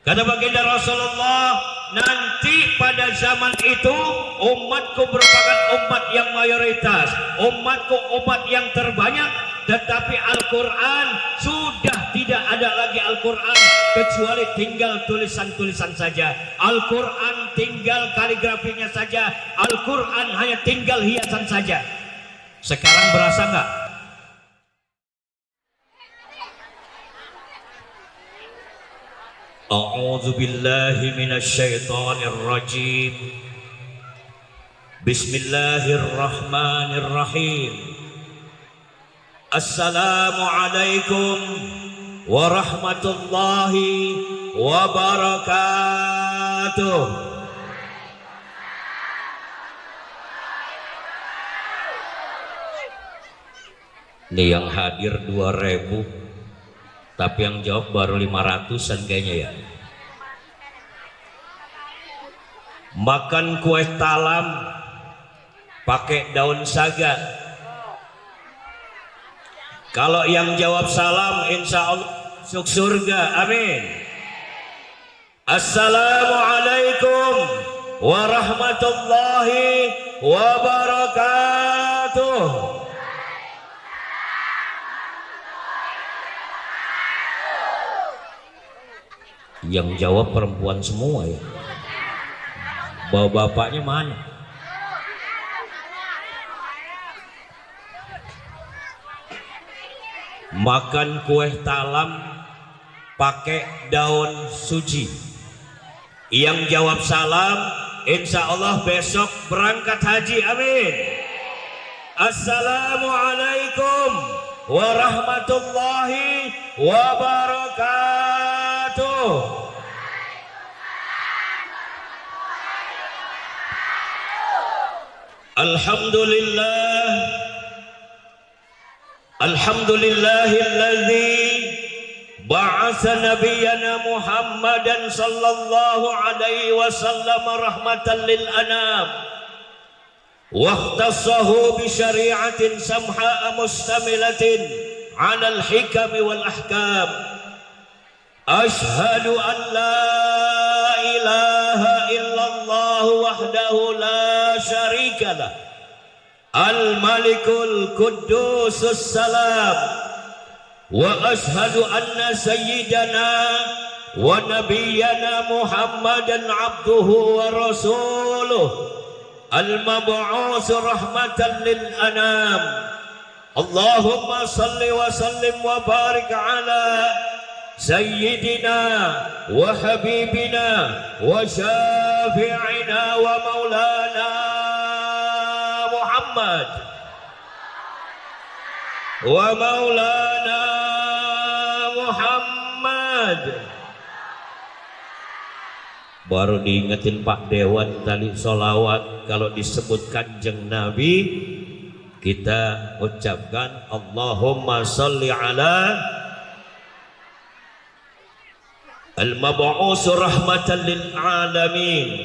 Kata baginda Rasulullah, nanti pada zaman itu umatku merupakan umat yang mayoritas, umatku umat yang terbanyak, tetapi Al-Quran sudah tidak ada lagi. Al-Quran kecuali tinggal tulisan-tulisan saja, Al-Quran tinggal kaligrafinya saja, Al-Quran hanya tinggal hiasan saja. Sekarang berasa nggak? A'udzu billahi minasyaitonir rajim. Bismillahirrahmanirrahim. Assalamualaikum warahmatullahi wabarakatuh. Ini yang hadir 2000, tapi yang jawab baru 500-an kayaknya ya. Makan kue talam pakai daun saga. Kalau yang jawab salam insya Allah masuk surga, amin. Assalamualaikum warahmatullahi wabarakatuh. Yang jawab perempuan semua ya. Bawa bapaknya mana? Makan kue talam pakai daun suci. Yang jawab salam insya Allah besok berangkat haji, amin. Assalamualaikum warahmatullahi wabarakatuh. Alhamdulillah, alhamdulillahilladzi ba'atsa nabiyyana Muhammadan sallallahu alaihi wasallam rahmatan lil anam wa ikhtassahu bi syari'atin samha'a mustamilatin 'ala al-hikam wal ahkam. Ashhadu an la ilaha illallah wahdahu la syarika lah, al-malikul quddusus salam, wa ashhadu anna sayyidana wa nabiyyana Muhammadan abduhu wa rasuluh, al-mab'us rahmatan lil anam. Allahumma salli wa sallim wa barik ala sayyidina wa habibina wa syafi'ina wa maulana Muhammad wa maulana Muhammad. Baru diingetin Pak Dewan tadi sholawat, kalau disebut Kanjeng Nabi kita ucapkan Allahumma sholli ala al-mab'us rahmatan lil alamin.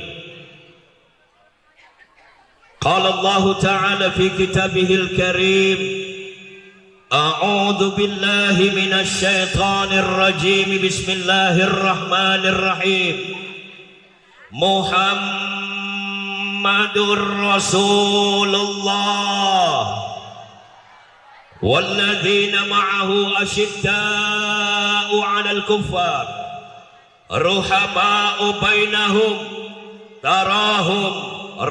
Qala Allah Ta'ala fi kitabihil karim, a'udzu billahi minasy syaithanir rajim, bismillahirrahmanirrahim. Muhammadur Rasulullah walladzina ma'ahu asyidda'u 'alal kuffar ruhama'u bainahum tarahum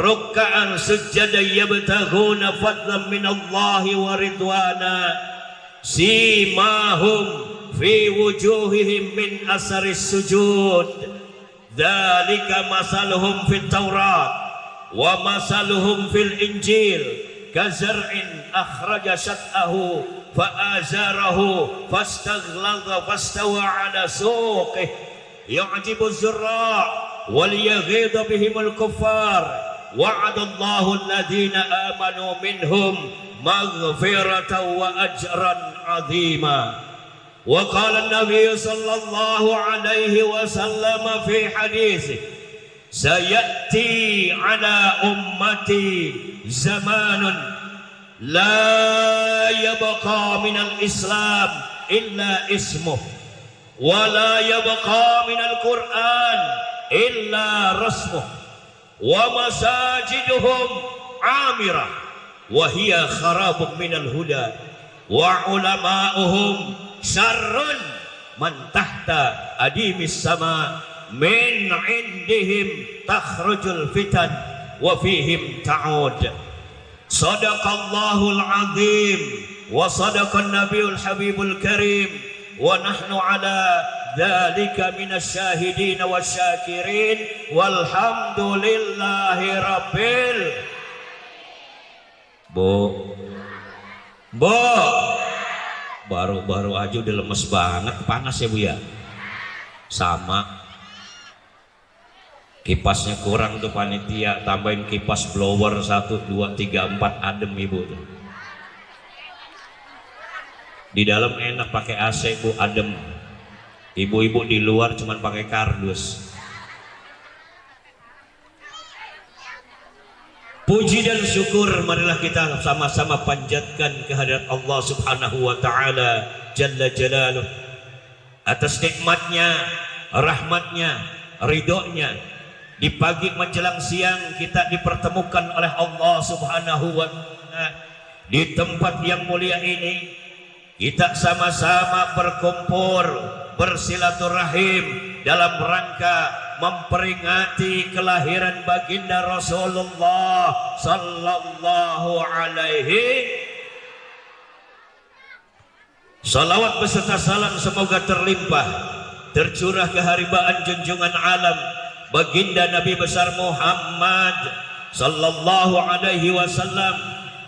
ruk'an sujjadan yabtaghuna fadlan minallahi wa ridwana simahum fi wujuhihim min asaris sujud dzalika masaluhum fit taurat wa masaluhum fil injil kazar'in akhraja syat'ahu fa'azarahu fastaghladha fastawa 'ala suqihi yu'jibu az-zurra' wal yaghidha bihim al-kuffar wa'adallahu alladhina amanu minhum maghfiratan wa ajran 'azima. Wa qala an-nabiy sallallahu alaihi wasallam fi hadithihi sayati 'ala ummati zamanun la yabqa min al-islam illa ismuh wa la yabqa min al Quran illa rasmuh wa masajiduhum amirah wa hiya kharabun minal huda wa ulama'uhum syarrun man tahta adimis sama min indihim takhrujul fitan wa fihim ta'ud. Sadaqallahul azim wa sadaqan nabiyul habibul karim wa nahnu ala dzalika minasyahidin wasyakirin walhamdulillahi rabbil. Bu baru aja udah lemes banget, panas ya Bu ya. Sama kipasnya kurang tuh panitia, tambahin kipas blower 1, 2, 3, 4 adem Ibu tuh. Di dalam enak pakai AC Bu, adem. Ibu-ibu di luar cuman pakai kardus. Puji dan syukur marilah kita sama-sama panjatkan kehadirat Allah Subhanahu wa taala jalla jalaluh atas nikmatnya, rahmatnya, ridhonya. Di pagi menjelang siang kita dipertemukan oleh Allah Subhanahu wa taala di tempat yang mulia ini. Kita sama-sama berkumpul bersilaturahim dalam rangka memperingati kelahiran baginda Rasulullah sallallahu alaihi. Salawat beserta salam semoga terlimpah tercurah keharibaan junjungan alam baginda Nabi besar Muhammad sallallahu alaihi wasallam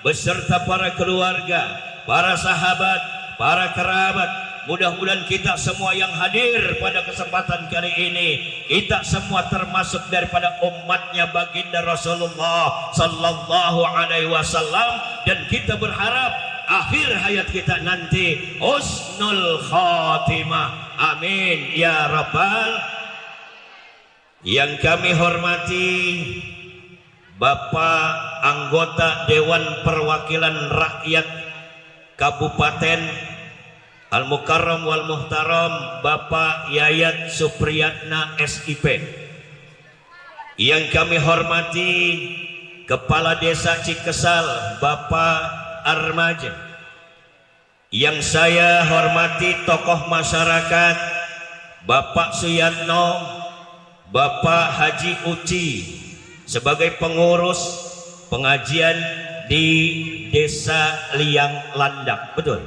beserta para keluarga, para sahabat, para kerabat. Mudah-mudahan kita semua yang hadir pada kesempatan kali ini, kita semua termasuk daripada umatnya baginda Rasulullah sallallahu alaihi wasallam, dan kita berharap akhir hayat kita nanti husnul khatimah. Amin ya rabbal. Yang kami hormati Bapak anggota Dewan Perwakilan Rakyat Kabupaten Al-Mukarram wal Muhtaram Bapak Yayat Supriyatna SIP. Yang kami hormati Kepala Desa Cikesal Bapak Armaja. Yang saya hormati tokoh masyarakat Bapak Suyatno, Bapak Haji Uci sebagai pengurus pengajian di Desa Liang Landak. Betul?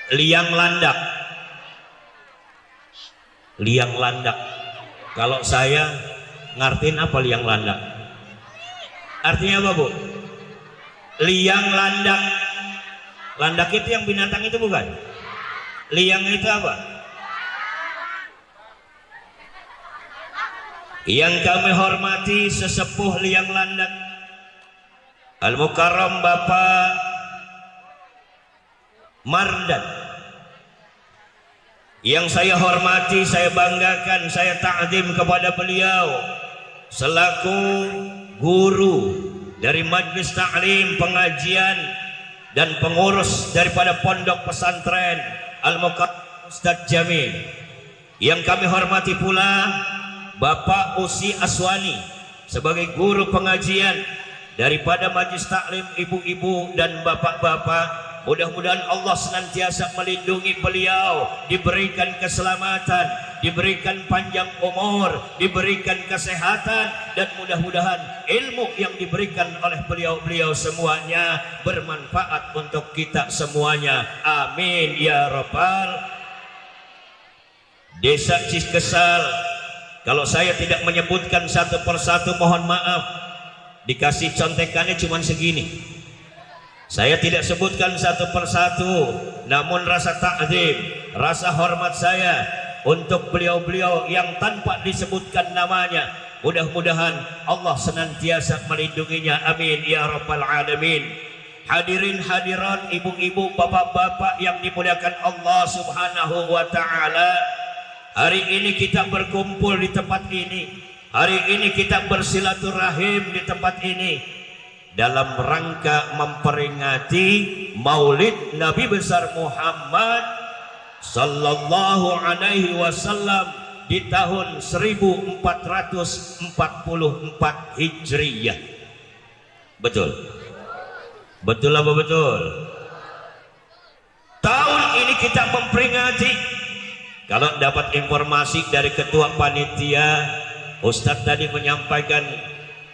Liang Landak. Liang Landak. Kalau saya ngartiin apa Liang Landak? Artinya apa Bu? Liang Landak. Landak itu yang binatang itu bukan? Liang itu apa? Yang kami hormati sesepuh Liang Landak Al-Mukarram Bapak Mardan. Yang saya hormati, saya banggakan, saya ta'zim kepada beliau selaku guru dari Majelis Ta'lim, pengajian dan pengurus daripada Pondok Pesantren Al-Mukarram Ustadz Jamil. Yang kami hormati pula Bapak Usi Aswani sebagai guru pengajian daripada Majelis Ta'lim, ibu-ibu dan bapak-bapak. Mudah-mudahan Allah senantiasa melindungi beliau, diberikan keselamatan, diberikan panjang umur, diberikan kesehatan, dan mudah-mudahan ilmu yang diberikan oleh beliau-beliau semuanya bermanfaat untuk kita semuanya. Amin ya rabbal. Desa Cikesal, kalau saya tidak menyebutkan satu persatu mohon maaf, dikasih contekannya cuma segini. Saya tidak sebutkan satu persatu, namun rasa ta'zim, rasa hormat saya untuk beliau-beliau yang tanpa disebutkan namanya, mudah-mudahan Allah senantiasa melindunginya. Amin ya rabbal alamin. Hadirin hadirat, ibu-ibu, bapak-bapak yang dimuliakan Allah Subhanahu wa taala, hari ini kita berkumpul di tempat ini, hari ini kita bersilaturahim di tempat ini dalam rangka memperingati Maulid Nabi besar Muhammad sallallahu alaihi wasallam di tahun 1444 Hijriyah. Betul? Betul apa betul? Tahun ini kita memperingati, kalau dapat informasi dari ketua panitia, Ustadz tadi menyampaikan,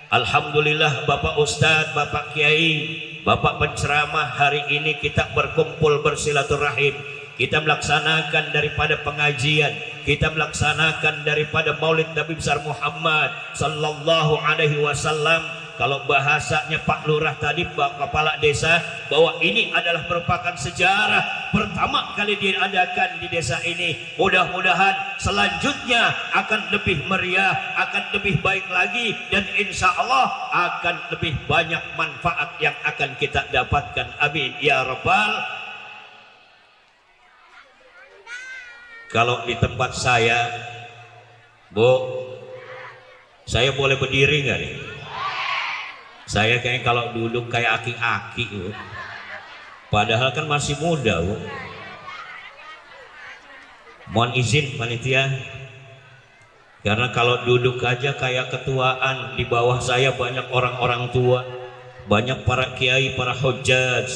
alhamdulillah Bapak Ustadz, Bapak Kiai, Bapak penceramah, hari ini kita berkumpul bersilaturahim, kita melaksanakan daripada pengajian, kita melaksanakan daripada Maulid Nabi besar Muhammad sallallahu alaihi wasallam. Kalau bahasanya Pak Lurah tadi, Pak Kepala Desa, bahwa ini adalah merupakan sejarah pertama kali diadakan di desa ini. Mudah-mudahan selanjutnya akan lebih meriah, akan lebih baik lagi, dan insya Allah akan lebih banyak manfaat yang akan kita dapatkan. Amin ya Rabbal. Kalau di tempat saya, Bu, saya boleh berdiri nggak nih? Saya kayaknya kalau duduk kayak aki-aki, Bu. Padahal kan masih muda, Bu. Mohon izin panitia, karena kalau duduk aja kayak ketuaan, di bawah saya banyak orang-orang tua, banyak para kiai, para hujjaj,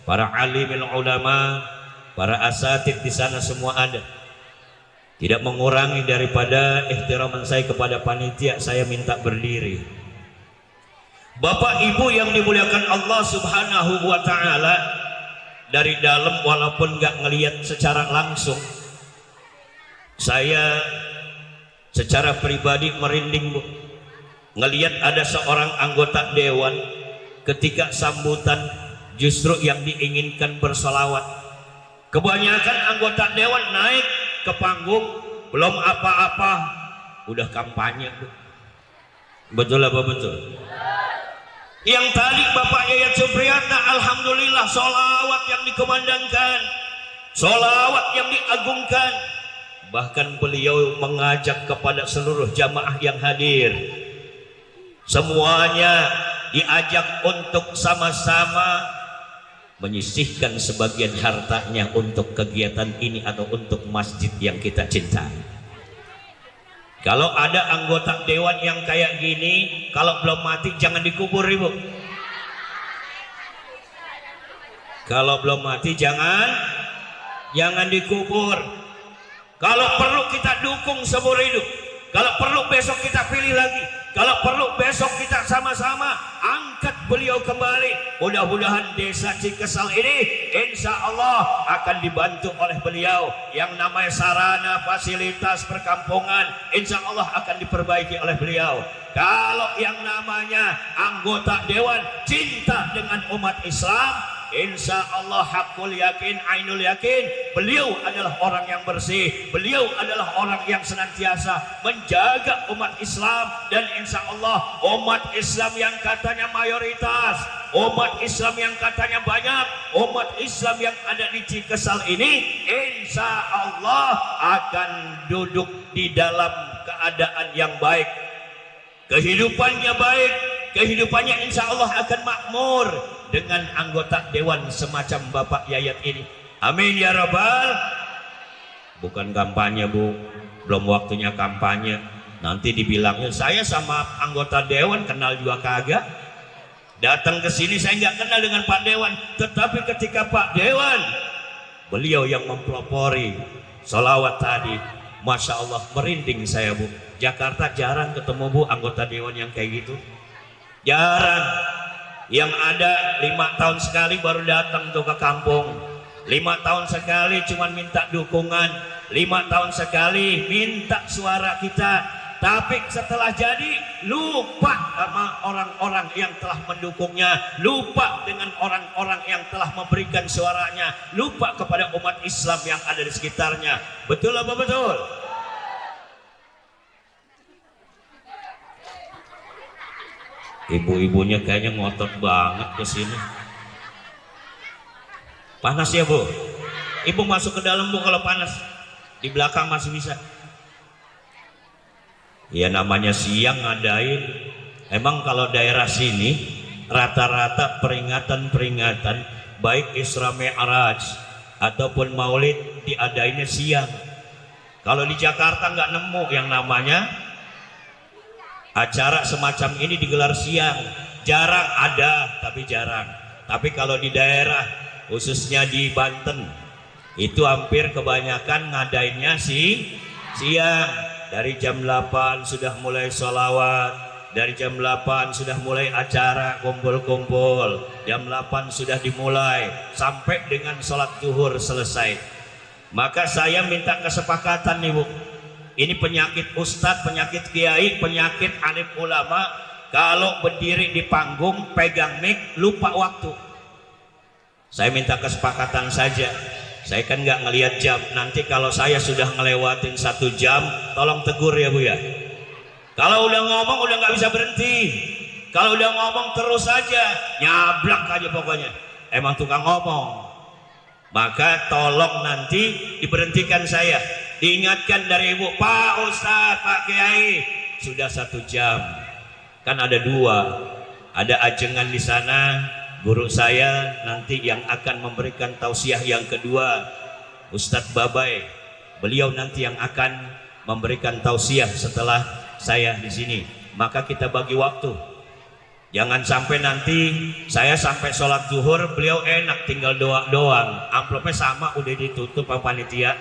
para alimil ulama, para asatid di sana semua ada. Tidak mengurangi daripada ihtiraman saya kepada panitia, saya minta berdiri. Bapak Ibu yang dimuliakan Allah Subhanahu wa Ta'ala, dari dalam walaupun nggak ngelihat secara langsung, saya secara pribadi merinding, Bu, ngelihat ada seorang anggota dewan ketika sambutan justru yang diinginkan bersolawat. Kebanyakan anggota dewan naik ke panggung belum apa-apa udah kampanye, Bu. Betul apa betul? Yang tadi Bapak Yayat Supriyatna, alhamdulillah sholawat yang dikumandangkan, sholawat yang diagungkan. Bahkan beliau mengajak kepada seluruh jamaah yang hadir, semuanya diajak untuk sama-sama menyisihkan sebagian hartanya untuk kegiatan ini atau untuk masjid yang kita cintai. Kalau ada anggota dewan yang kayak gini, kalau belum mati jangan dikubur, Ibu. Kalau belum mati jangan dikubur. Kalau perlu kita dukung seumur hidup. Kalau perlu besok kita pilih lagi. Kalau perlu besok kita sama-sama angkat beliau kembali. Mudah-mudahan desa Cikesal ini insya Allah akan dibantu oleh beliau. Yang namanya sarana fasilitas perkampungan insya Allah akan diperbaiki oleh beliau. Kalau yang namanya anggota dewan cinta dengan umat Islam, insya Allah hakul yakin, ainul yakin, beliau adalah orang yang bersih, beliau adalah orang yang senantiasa menjaga umat Islam. Dan insya Allah umat Islam yang katanya mayoritas, umat Islam yang katanya banyak, umat Islam yang ada di Cikesal ini insya Allah akan duduk di dalam keadaan yang baik, kehidupannya baik, kehidupannya insya Allah akan makmur dengan anggota dewan semacam Bapak Yayat ini. Amin ya Rabbal. Bukan kampanye, Bu, belum waktunya kampanye. Nanti dibilangnya saya sama anggota dewan kenal juga kagak. Datang ke sini saya nggak kenal dengan Pak Dewan, tetapi ketika Pak Dewan, beliau yang mempelopori sholawat tadi, masya Allah merinding saya, Bu. Jakarta jarang ketemu, Bu, anggota dewan yang kayak gitu, jarang. Yang ada 5 tahun sekali baru datang tuh ke kampung, 5 tahun sekali cuman minta dukungan, 5 tahun sekali minta suara kita. Tapi setelah jadi lupa sama orang-orang yang telah mendukungnya, lupa dengan orang-orang yang telah memberikan suaranya, lupa kepada umat Islam yang ada di sekitarnya. Betul apa betul? Ibu-ibunya kayaknya ngotot banget ke sini. Panas ya, Bu? Ibu masuk ke dalam, Bu, kalau panas. Di belakang masih bisa. Ya namanya siang ngadain. Emang kalau daerah sini rata-rata peringatan-peringatan baik Isra Mi'raj ataupun Maulid diadainnya siang. Kalau di Jakarta nggak nemu yang namanya acara semacam ini digelar siang. Jarang ada, tapi jarang. Tapi kalau di daerah, khususnya di Banten, itu hampir kebanyakan ngadainnya siang. Dari jam 8 sudah mulai sholawat, dari jam 8 sudah mulai acara kumpul-kumpul, jam 8 sudah dimulai sampai dengan sholat zuhur selesai. Maka saya minta kesepakatan nih Bu, ini penyakit ustadz, penyakit kiai, penyakit alim ulama. Kalau berdiri di panggung pegang mic lupa waktu, saya minta kesepakatan saja. Saya kan nggak ngelihat jam, nanti kalau saya sudah ngelewatin 1 jam tolong tegur ya Bu ya. Kalau udah ngomong udah nggak bisa berhenti, kalau udah ngomong terus saja nyablak aja pokoknya, emang tukang ngomong. Maka tolong nanti diberhentikan saya, diingatkan dari Ibu, Pak Ustadz, Pak Kiai, sudah 1 jam. Kan ada 2, ada ajengan di sana, guru saya nanti yang akan memberikan tausiah yang kedua, Ustadz Babai, beliau nanti yang akan memberikan tausiah setelah saya di sini. Maka kita bagi waktu, jangan sampai nanti saya sampai sholat zuhur, beliau enak tinggal doa doang, amplopnya sama udah ditutup sama panitia.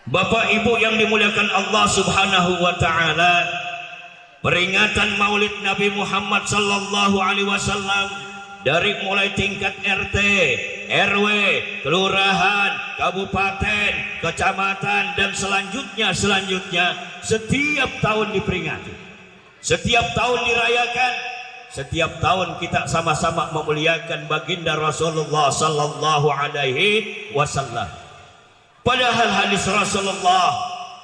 Bapak Ibu yang dimuliakan Allah Subhanahu wa Ta'ala, peringatan Maulid Nabi Muhammad sallallahu alaihi wasallam dari mulai tingkat RT, RW, kelurahan, kabupaten, kecamatan dan selanjutnya setiap tahun diperingati, setiap tahun dirayakan, setiap tahun kita sama-sama memuliakan baginda Rasulullah sallallahu alaihi wasallam. Padahal hadis Rasulullah,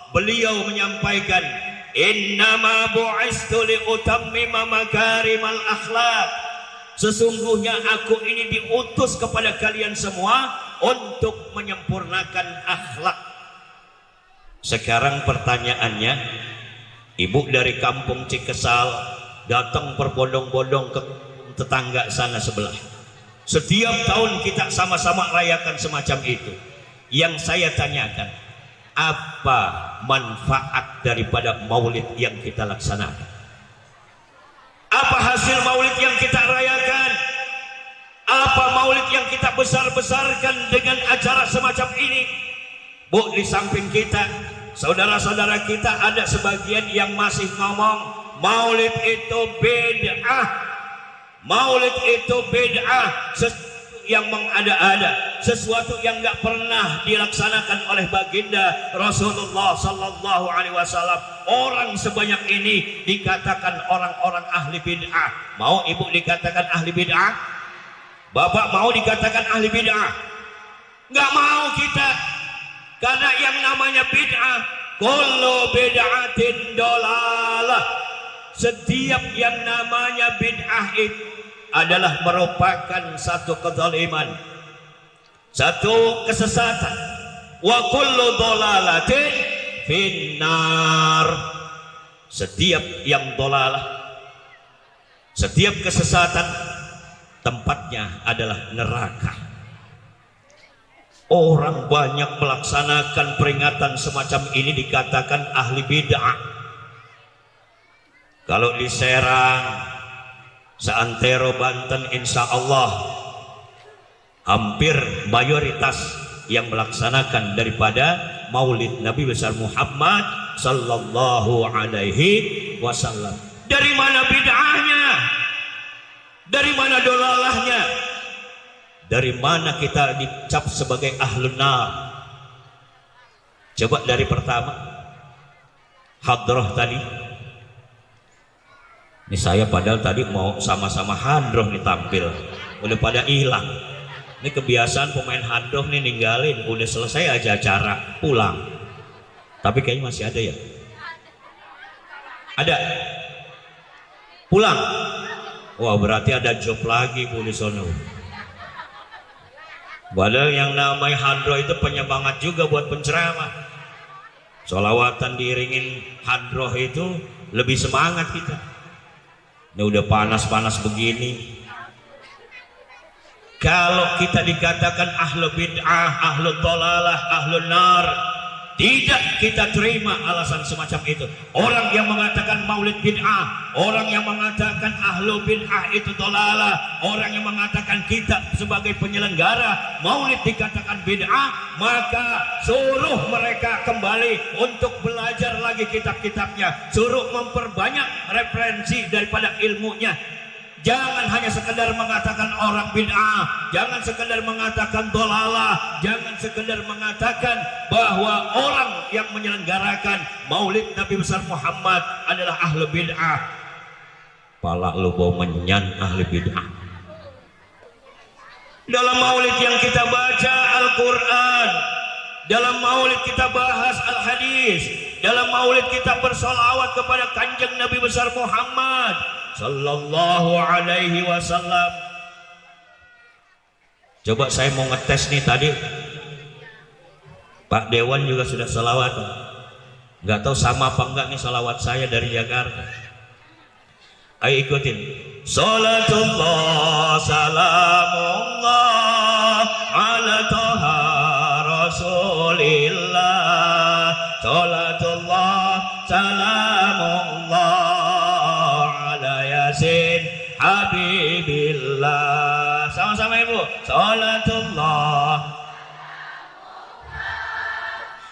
beliau menyampaikan, innama bu'istu liutammima makarimal akhlak. Sesungguhnya aku ini diutus kepada kalian semua untuk menyempurnakan akhlak. Sekarang pertanyaannya, ibu dari kampung Cikesal datang berbondong-bondong ke tetangga sana sebelah. Setiap tahun kita sama-sama rayakan semacam itu. Yang saya tanyakan, apa manfaat daripada maulid yang kita laksanakan? Apa hasil maulid yang kita rayakan? Apa maulid yang kita besar-besarkan dengan acara semacam ini? Bu, di samping kita, saudara-saudara kita ada sebagian yang masih ngomong maulid itu bid'ah. Maulid itu bid'ah, yang mengada-ada, sesuatu yang nggak pernah dilaksanakan oleh baginda Rasulullah sallallahu alaihi wasallam. Orang sebanyak ini dikatakan orang-orang ahli bid'ah. Mau ibu dikatakan ahli bid'ah? Bapak mau dikatakan ahli bid'ah? Nggak mau kita, karena yang namanya bid'ah, kullu bid'atin dolalah. Setiap yang namanya bid'ah itu adalah merupakan satu kezaliman, satu kesesatan. Wa kullu dhalalatin finnar. Setiap yang dhalalah, setiap kesesatan, tempatnya adalah neraka. Orang banyak melaksanakan peringatan semacam ini dikatakan ahli bid'ah. Kalau di Serang, seantero Banten, insya Allah hampir mayoritas yang melaksanakan daripada maulid Nabi besar Muhammad sallallahu alaihi wasallam. Dari mana bid'ahnya? Dari mana dolalahnya? Dari mana kita dicap sebagai ahlun nar? Coba dari pertama, hadroh tadi. Ini saya padahal tadi mau sama-sama hadroh nih tampil, udah pada hilang. Ini kebiasaan pemain hadroh nih ninggalin, udah selesai aja acara pulang. Tapi kayaknya masih ada ya. Ada pulang. Wah, berarti ada job lagi Bu di sono. Padahal yang namanya hadroh itu penyemangat juga buat penceramah. Sholawatan diiringin hadroh itu lebih semangat kita. Ini udah panas-panas begini. Kalau kita dikatakan ahlu bid'ah, ahlu dhalalah, ahlu nar, tidak kita terima alasan semacam itu. Orang yang mengatakan maulid bid'ah, orang yang mengatakan ahlu bid'ah itu dhalalah, orang yang mengatakan kita sebagai penyelenggara maulid dikatakan bid'ah, maka suruh mereka kembali untuk belajar lagi kitab-kitabnya, suruh memperbanyak referensi daripada ilmunya. Jangan hanya sekedar mengatakan orang bid'ah, jangan sekedar mengatakan dhalalah, jangan sekedar mengatakan bahwa orang yang menyelenggarakan maulid Nabi besar Muhammad adalah ahlu bid'ah. Pala lu bau menyan ahli bid'ah. Dalam maulid yang kita baca Al-Quran, dalam maulid kita bahas Al-Hadis, dalam maulid kita bersolawat kepada kanjeng Nabi besar Muhammad sallallahu alaihi wasallam. Coba saya mau ngetes nih tadi. Pak Dewan juga sudah salawat. Nggak tahu sama apa enggak nih salawat saya dari Jakarta. Ayo ikutin. Salatullah salamullah ala toha rasulillah. Salatullah salamullah Habibillah. Sama-sama ibu. Salatullah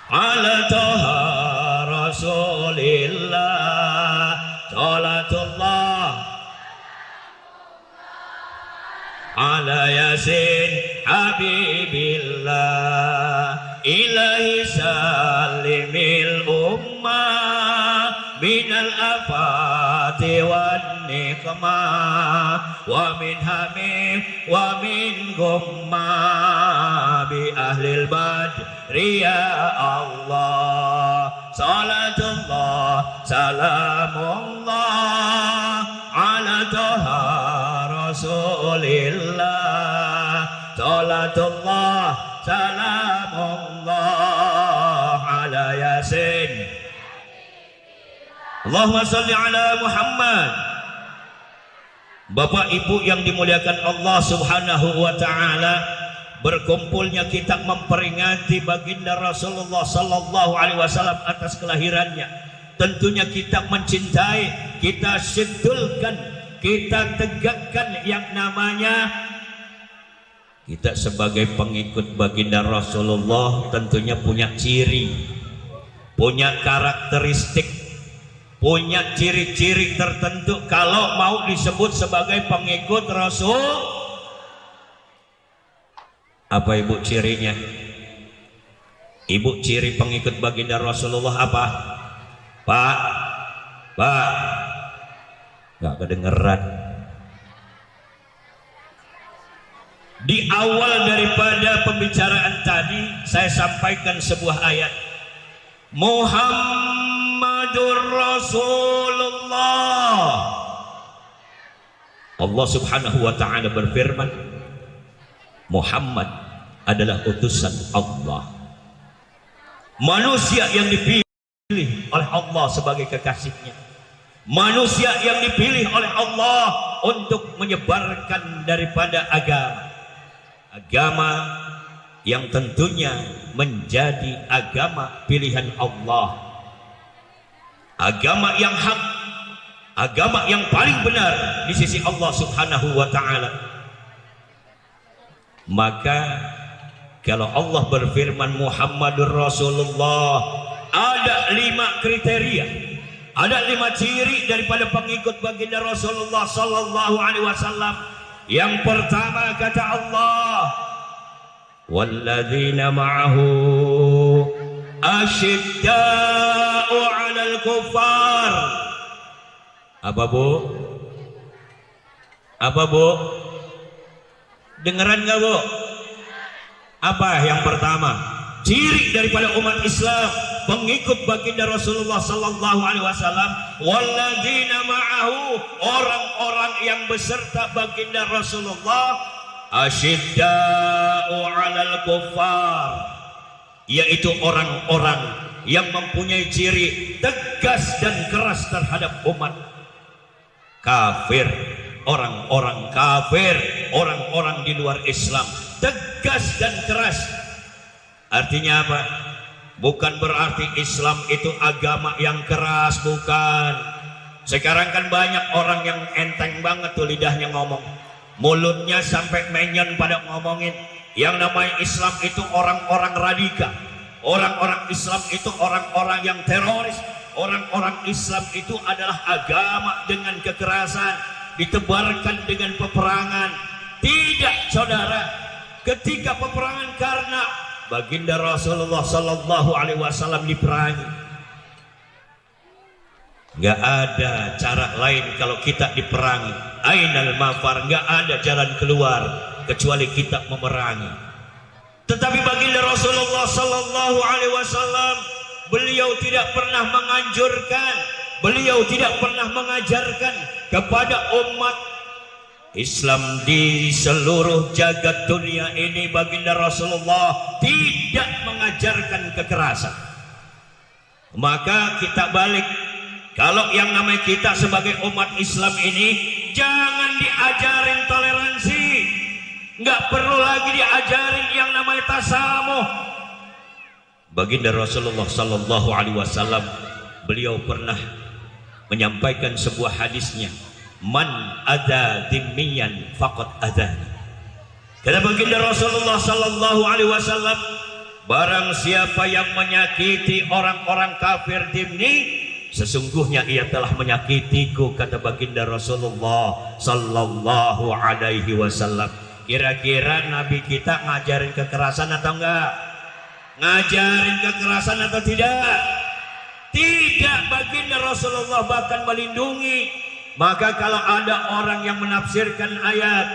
ala toha rasulillah. Salatullah ala yasin habibillah. Ilahi salimil ummah minal afati wan nikmah wa min hamim wa min gumma bi ahlil badri ya Allah. Salatullah salamullah ala toha rasulillah. Salatullah salamullah ala yasin. Allahumma salli ala Muhammad. Bapak Ibu yang dimuliakan Allah Subhanahu wa taala, berkumpulnya kita memperingati baginda Rasulullah sallallahu alaihi wasallam atas kelahirannya. Tentunya kita mencintai, kita sedulkan, kita tegakkan yang namanya kita sebagai pengikut baginda Rasulullah tentunya punya ciri, punya karakteristik, punya ciri-ciri tertentu kalau mau disebut sebagai pengikut Rasul. Apa ibu cirinya? Ibu ciri pengikut baginda Rasulullah apa? Pak, nggak kedengeran. Di awal daripada pembicaraan tadi saya sampaikan sebuah ayat. Muhammadur Rasulullah. Allah Subhanahu wa taala berfirman, Muhammad adalah utusan Allah. Manusia yang dipilih oleh Allah sebagai kekasihnya. Manusia yang dipilih oleh Allah untuk menyebarkan daripada agama yang tentunya menjadi agama pilihan Allah, agama yang hak, agama yang paling benar di sisi Allah Subhanahu wa taala. Maka kalau Allah berfirman Muhammadur Rasulullah, ada 5 kriteria, ada 5 ciri daripada pengikut baginda Rasulullah sallallahu alaihi wasallam. Yang pertama kata Allah, walladzina ma'ahu asyidda'u 'alal kuffar. Apa bu? Apa bu? Dengeran gak bu? Apa yang pertama? Ciri daripada umat Islam, pengikut baginda Rasulullah sallallahu alaihi wasallam, walladzina ma'ahu, orang-orang yang beserta baginda Rasulullah, asyidda'u 'alal kuffar, yaitu orang-orang yang mempunyai ciri tegas dan keras terhadap umat kafir, orang-orang kafir, orang-orang di luar Islam. Tegas dan keras. Artinya apa? Bukan berarti Islam itu agama yang keras, bukan. Sekarang kan banyak orang yang enteng banget tuh lidahnya ngomong, mulutnya sampai menyen pada ngomongin yang namanya Islam itu orang-orang radikal, orang-orang Islam itu orang-orang yang teroris, orang-orang Islam itu adalah agama dengan kekerasan, ditebarkan dengan peperangan. Tidak, saudara. Ketika peperangan karena baginda Rasulullah Sallallahu Alaihi Wasallam diperangi, nggak ada cara lain kalau kita diperangi. Ainal mafar, nggak ada jalan keluar kecuali kita memerangi. Tetapi baginda Rasulullah Sallallahu Alaihi Wasallam, beliau tidak pernah menganjurkan, beliau tidak pernah mengajarkan kepada umat Islam di seluruh jagat dunia ini. Baginda Rasulullah tidak mengajarkan kekerasan. Maka kita balik, kalau yang namanya kita sebagai umat Islam ini jangan diajarin toleransi, nggak perlu lagi diajarin yang namanya tasamuh. Baginda Rasulullah Sallallahu Alaihi Wasallam, beliau pernah menyampaikan sebuah hadisnya, man ada dimmiyan faqad adani. Kata baginda Rasulullah Sallallahu Alaihi Wasallam, barang siapa yang menyakiti orang-orang kafir dimni, sesungguhnya ia telah menyakitiku, kata baginda Rasulullah Sallallahu Alaihi Wasallam. Kira-kira Nabi kita ngajarin kekerasan atau enggak? Ngajarin kekerasan atau tidak? Tidak. Baginda Rasulullah bahkan melindungi. Maka kalau ada orang yang menafsirkan ayat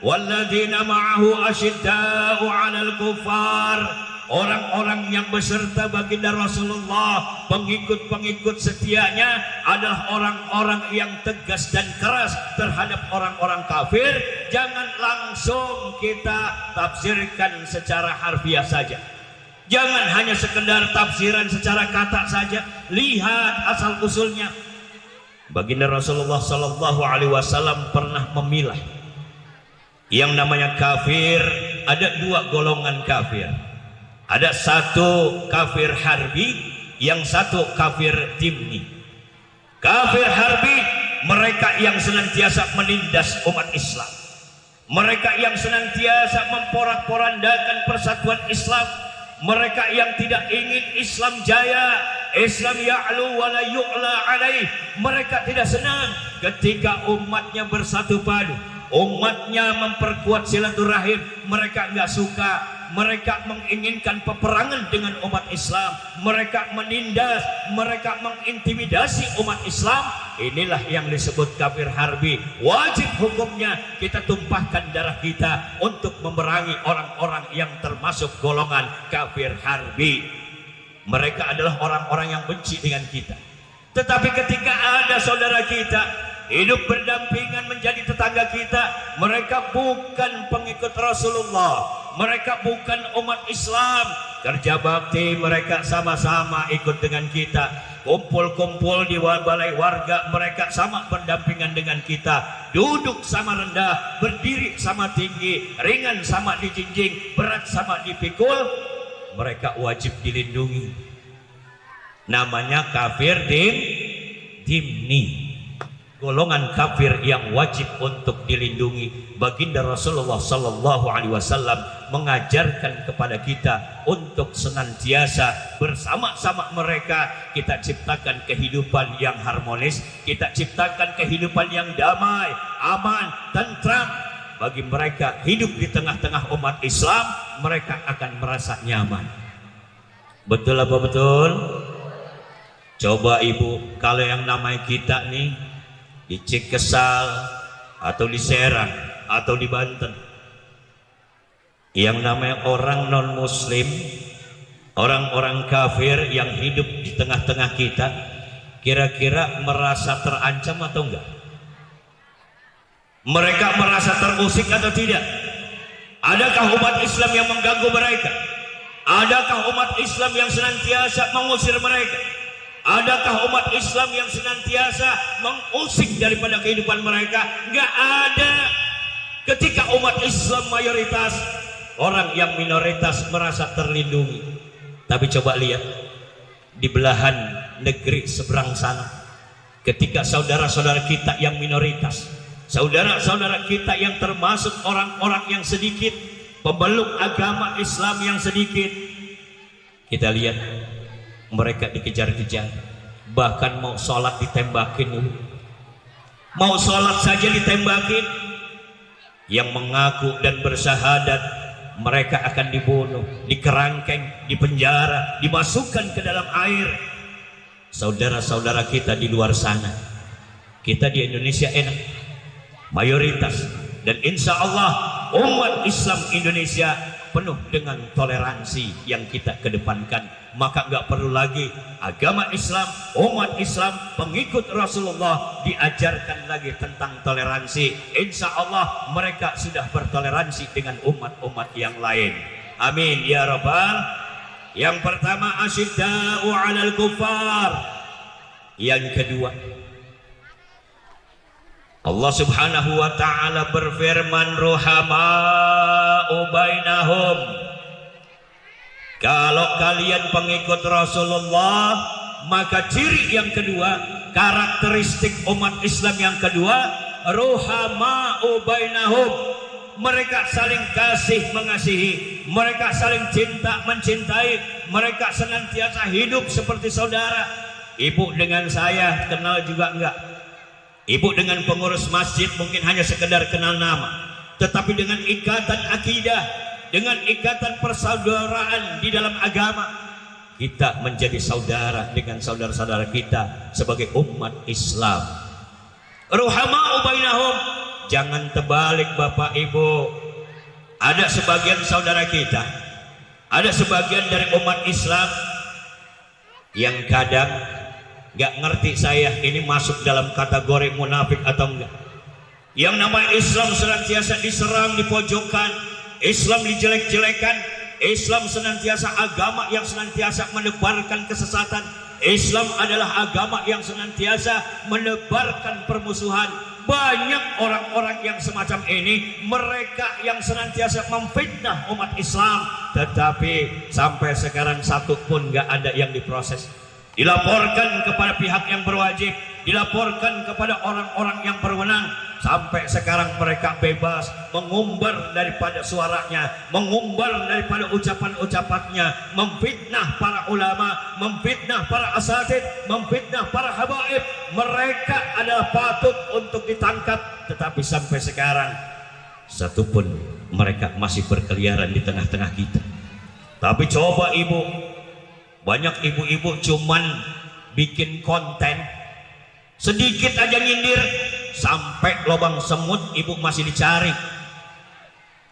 walladzina ma'ahu asyidda'u 'alal kuffar, orang-orang yang beserta baginda Rasulullah, pengikut-pengikut setianya adalah orang-orang yang tegas dan keras terhadap orang-orang kafir, jangan langsung kita tafsirkan secara harfiah saja. Jangan hanya sekedar tafsiran secara kata saja. Lihat asal usulnya. Baginda Rasulullah Sallallahu Alaihi Wasallam pernah memilah yang namanya kafir. Ada dua golongan kafir. Ada satu kafir harbi, yang satu kafir dimni. Kafir harbi, mereka yang senantiasa menindas umat Islam, mereka yang senantiasa memporak-porandakan persatuan Islam, mereka yang tidak ingin Islam jaya, Islam ya'lu wa la yu'la alaih. Mereka tidak senang ketika umatnya bersatu padu, umatnya memperkuat silaturahim. Mereka nggak suka, mereka menginginkan peperangan dengan umat Islam, mereka menindas, mereka mengintimidasi umat Islam. Inilah yang disebut kafir harbi. Wajib hukumnya kita tumpahkan darah kita untuk memerangi orang-orang yang termasuk golongan kafir harbi. Mereka adalah orang-orang yang benci dengan kita. Tetapi ketika ada saudara kita hidup berdampingan menjadi tetangga kita, mereka bukan pengikut Rasulullah, mereka bukan umat Islam, kerja bakti mereka sama-sama ikut dengan kita, kumpul-kumpul di balai warga mereka sama berdampingan dengan kita, duduk sama rendah, berdiri sama tinggi, ringan sama dijinjing, berat sama dipikul, mereka wajib dilindungi. Namanya kafir dimni, golongan kafir yang wajib untuk dilindungi. Baginda Rasulullah Sallallahu Alaihi Wasallam mengajarkan kepada kita untuk senantiasa bersama-sama mereka. Kita ciptakan kehidupan yang harmonis, kita ciptakan kehidupan yang damai, aman, tentram. Bagi mereka hidup di tengah-tengah umat Islam, mereka akan merasa nyaman. Betul apa betul? Coba ibu, kalau yang namanya kita nih di Cikesal atau di Serang atau di Banten, yang namanya orang non muslim, orang-orang kafir yang hidup di tengah-tengah kita, kira-kira merasa terancam atau enggak? Mereka merasa terusik atau tidak? Adakah umat Islam yang mengganggu mereka? Adakah umat Islam yang senantiasa mengusir mereka? Adakah umat Islam yang senantiasa mengusik daripada kehidupan mereka? Enggak ada. Ketika umat Islam mayoritas, orang yang minoritas merasa terlindungi. Tapi coba lihat di belahan negeri seberang sana, ketika saudara-saudara kita yang minoritas, saudara-saudara kita yang termasuk orang-orang yang sedikit, pemeluk agama Islam yang sedikit, kita lihat mereka dikejar-kejar, bahkan mau sholat ditembakin dulu, mau sholat saja ditembakin. Yang mengaku dan bersyahadat mereka akan dibunuh, dikerangkeng, dipenjara, dimasukkan ke dalam air. Saudara-saudara kita di luar sana, kita di Indonesia enak, mayoritas, dan insya Allah umat Islam Indonesia penuh dengan toleransi yang kita kedepankan. Maka nggak perlu lagi agama Islam, umat Islam, pengikut Rasulullah diajarkan lagi tentang toleransi. Insya Allah mereka sudah bertoleransi dengan umat-umat yang lain. Amin ya rabbal. Yang pertama, asyidda'u 'alal kufar. Yang kedua, Allah Subhanahu wa ta'ala berfirman, ruhama'u bainahum. Kalau kalian pengikut Rasulullah, maka ciri yang kedua, karakteristik umat Islam yang kedua, ruhama'u bainahum. Mereka saling kasih mengasihi, mereka saling cinta mencintai, mereka senantiasa hidup seperti saudara. Ibu dengan saya kenal juga enggak? Ibu dengan pengurus masjid mungkin hanya sekedar kenal nama, tetapi dengan ikatan akidah, dengan ikatan persaudaraan di dalam agama, kita menjadi saudara dengan saudara-saudara kita sebagai umat Islam. Ruhama'u bainahum. Jangan terbalik Bapak Ibu. Ada sebagian saudara kita, ada sebagian dari umat Islam yang kadang gak ngerti saya ini masuk dalam kategori munafik atau enggak. Yang namanya Islam senantiasa diserang, dipojokkan, Islam dijelek-jelekan, Islam senantiasa agama yang senantiasa menebarkan kesesatan, Islam adalah agama yang senantiasa menebarkan permusuhan. Banyak orang-orang yang semacam ini, mereka yang senantiasa memfitnah umat Islam, tetapi sampai sekarang satu pun gak ada yang diproses, dilaporkan kepada pihak yang berwajib, dilaporkan kepada orang-orang yang berwenang. Sampai sekarang mereka bebas mengumbar daripada suaranya, mengumbar daripada ucapan-ucapannya, memfitnah para ulama, memfitnah para asatid, memfitnah para habaib. Mereka adalah patut untuk ditangkap, tetapi sampai sekarang satu pun mereka masih berkeliaran di tengah-tengah kita. Tapi coba ibu, banyak ibu-ibu cuman bikin konten, sedikit aja nyindir, sampai lubang semut ibu masih dicari.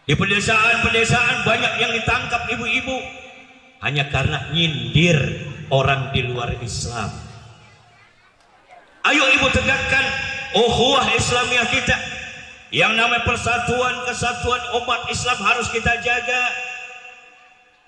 Di pedesaan-pedesaan banyak yang ditangkap ibu-ibu hanya karena nyindir orang di luar Islam. Ayo ibu tegakkan ukhuwah Islamiyah kita. Yang namanya persatuan, kesatuan umat Islam harus kita jaga.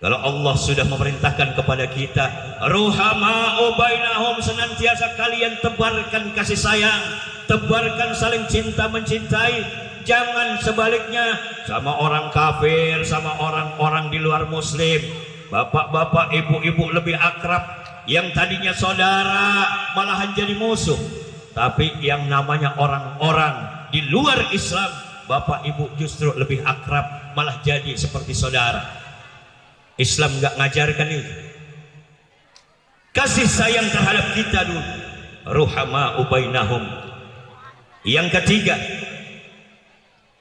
Kalau Allah sudah memerintahkan kepada kita, ruhama'u bainahum, senantiasa kalian tebarkan kasih sayang, tebarkan saling cinta mencintai. Jangan sebaliknya, sama orang kafir, sama orang-orang di luar muslim, bapak-bapak, ibu-ibu lebih akrab. Yang tadinya saudara malahan jadi musuh. Tapi yang namanya orang-orang di luar Islam, bapak ibu justru lebih akrab, malah jadi seperti saudara. Islam nggak ngajarkan itu. Kasih sayang terhadap kita dulu. Ruhama'u bainahum. Yang ketiga,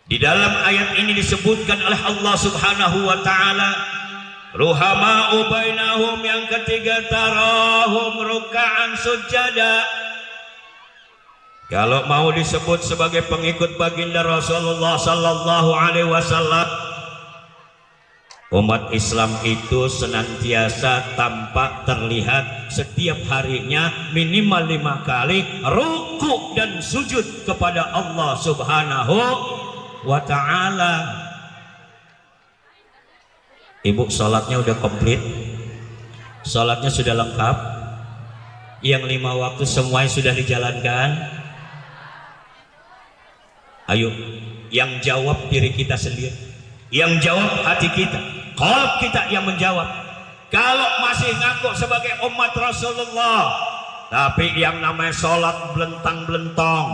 di dalam ayat ini disebutkan oleh Allah Subhanahu wa taala, ruhama'u bainahum. Yang ketiga, tarahum ruk'an sujada. Kalau mau disebut sebagai pengikut baginda Rasulullah sallallahu alaihi wasallam, umat Islam itu senantiasa tampak terlihat setiap harinya minimal 5 kali ruku dan sujud kepada Allah Subhanahu wa ta'ala. Ibu sholatnya udah komplit, sholatnya sudah lengkap, Yang 5 waktu semuanya sudah dijalankan? Ayo, yang jawab diri kita sendiri, yang jawab hati kita, qalb kita yang menjawab. Kalau masih ngaku sebagai umat Rasulullah, tapi yang namanya sholat belentang-belentong,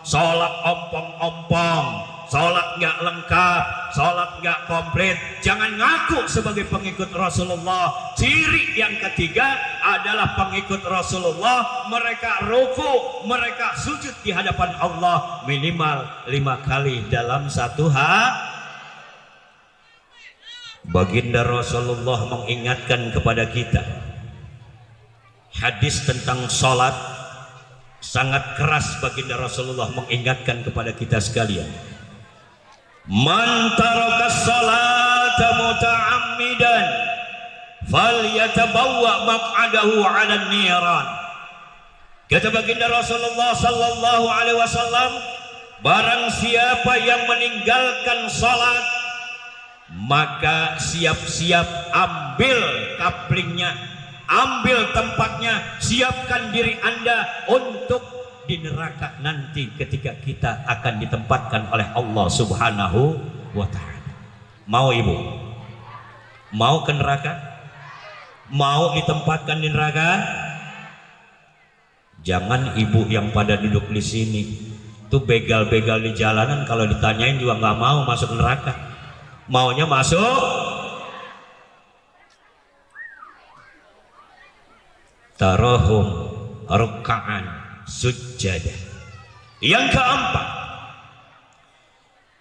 sholat ompong-ompong, sholat nggak lengkap, sholat nggak komplit, jangan ngaku sebagai pengikut Rasulullah. Ciri yang ketiga adalah pengikut Rasulullah, mereka ruku, mereka sujud di hadapan Allah minimal 5 kali dalam satu hari. Baginda Rasulullah mengingatkan kepada kita, hadis tentang sholat sangat keras. Baginda Rasulullah mengingatkan kepada kita sekalian, man taraka sholata muta'ammidan falyatabawwa maq'adahu 'alan niran. Kata baginda Rasulullah sallallahu alaihi wasallam, barang siapa yang meninggalkan salat, maka siap-siap ambil kaplingnya, ambil tempatnya, siapkan diri Anda untuk di neraka nanti ketika kita akan ditempatkan oleh Allah Subhanahu wa ta'ala. Mau ibu? Mau ke neraka? Mau ditempatkan di neraka? Jangan ibu yang pada duduk di sini tuh begal-begal di jalanan, kalau ditanyain juga nggak mau masuk neraka. Maunya masuk tarahum ruk'an sujjada. Yang keempat,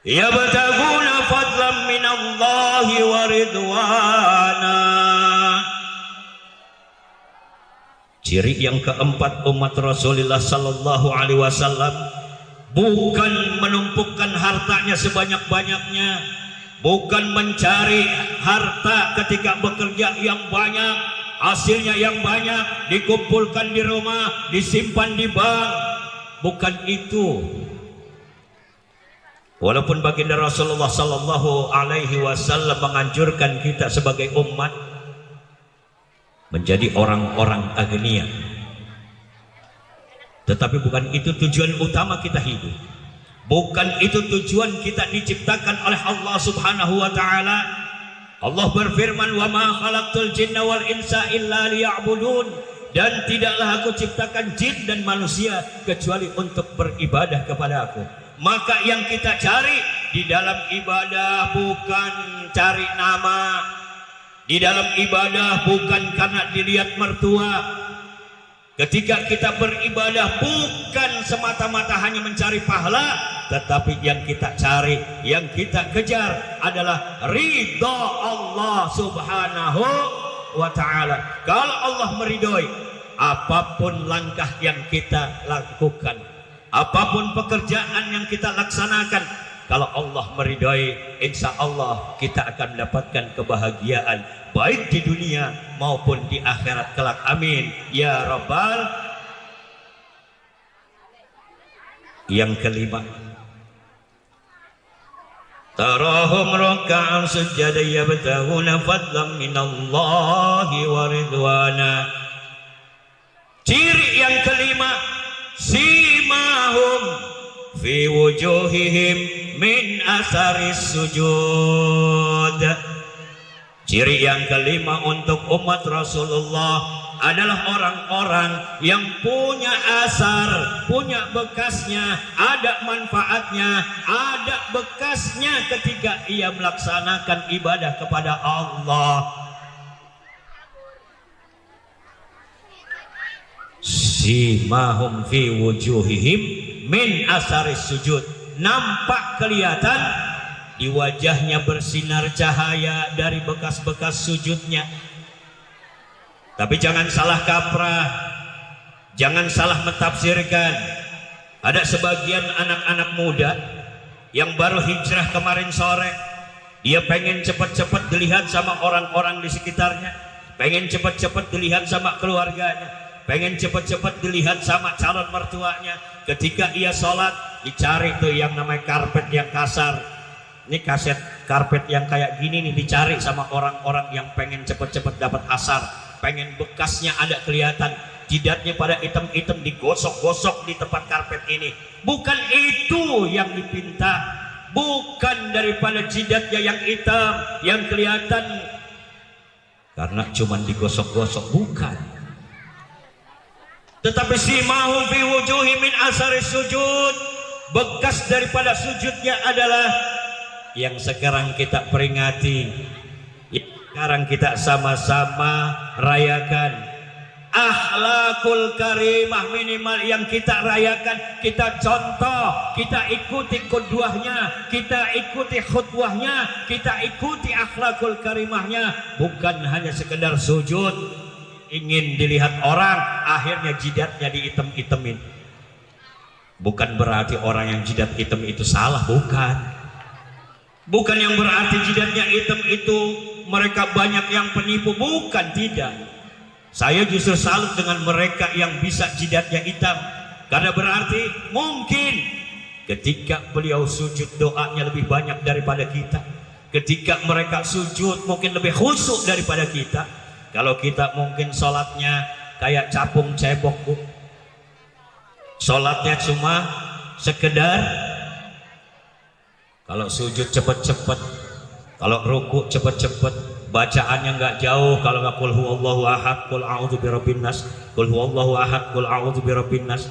yabtaguna fadlan minallahi wa ridwana. Ciri yang keempat umat Rasulullah sallallahu alaihi wasallam bukan menumpukan hartanya sebanyak-banyaknya, bukan mencari harta ketika bekerja yang banyak, hasilnya yang banyak, dikumpulkan di rumah, disimpan di bank. Bukan itu. Walaupun baginda Rasulullah sallallahu alaihi wasallam menganjurkan kita sebagai umat menjadi orang-orang agnia, tetapi bukan itu tujuan utama kita hidup. Bukan itu tujuan kita diciptakan oleh Allah Subhanahu wa ta'ala. Allah berfirman, wa ma khalaqtul jinna wal insa illa liya'budun, dan tidaklah aku ciptakan jin dan manusia kecuali untuk beribadah kepada aku. Maka yang kita cari di dalam ibadah bukan cari nama, di dalam ibadah bukan karena dilihat mertua. Ketika kita beribadah bukan semata-mata hanya mencari pahala, tetapi yang kita cari, yang kita kejar adalah ridha Allah Subhanahu wa ta'ala. Kalau Allah meridhoi, apapun langkah yang kita lakukan, apapun pekerjaan yang kita laksanakan, kalau Allah meridhoi, insya Allah kita akan mendapatkan kebahagiaan baik di dunia maupun di akhirat kelak. Amin ya rabbal. Yang kelima, tarahum ruk'an sujada yabtaghuna fadlan minallahi wa ridwana. Ciri yang kelima, simahum fi wujuhihim min asaris sujud. Ciri yang kelima untuk umat Rasulullah adalah orang-orang yang punya asar, punya bekasnya, ada manfaatnya, ada bekasnya ketika ia melaksanakan ibadah kepada Allah. Simahum fi wujuhihim min asaris sujud. Nampak kelihatan di wajahnya bersinar cahaya dari bekas-bekas sujudnya. Tapi jangan salah kaprah, jangan salah mentafsirkan. Ada sebagian anak-anak muda yang baru hijrah kemarin sore, dia pengen cepat-cepat dilihat sama orang-orang di sekitarnya, pengen cepat-cepat dilihat sama keluarganya, pengen cepat-cepat dilihat sama calon mertuanya. Ketika ia sholat, dicari tuh yang namanya karpet yang kasar. Ini kaset karpet yang kayak gini nih dicari sama orang-orang yang pengen cepet-cepet dapat asar, pengen bekasnya ada kelihatan. jidatnya pada hitam-hitam digosok-gosok di tempat karpet ini. Bukan itu yang dipinta, bukan daripada jidatnya yang hitam yang kelihatan karena cuman digosok-gosok, bukan. Tetapi simahum fi wujuhi min asari sujud, bekas daripada sujudnya adalah yang sekarang kita peringati, yang sekarang kita sama-sama rayakan. Akhlakul karimah minimal yang kita rayakan, kita contoh, kita ikuti qudwahnya, kita ikuti khutwahnya, kita ikuti akhlakul karimahnya. Bukan hanya sekedar sujud ingin dilihat orang, akhirnya jidatnya dihitam-hitamin. Bukan berarti orang yang jidat hitam itu salah, bukan. Bukan yang berarti jidatnya hitam itu mereka banyak yang penipu, bukan, tidak. Saya justru salut dengan mereka yang bisa jidatnya hitam, karena berarti mungkin ketika beliau sujud doanya lebih banyak daripada kita. Ketika mereka sujud mungkin lebih khusyuk daripada kita. Kalau kita mungkin sholatnya kayak capung cebok, Bu. Sholatnya cuma sekedar, kalau sujud cepet-cepet, kalau ruku cepet-cepet, bacaannya nggak jauh. Kalau nggak qul huwallahu ahad, qul a'udzu birabbin nas, qul huwallahu ahad, qul a'udzu birabbin nas,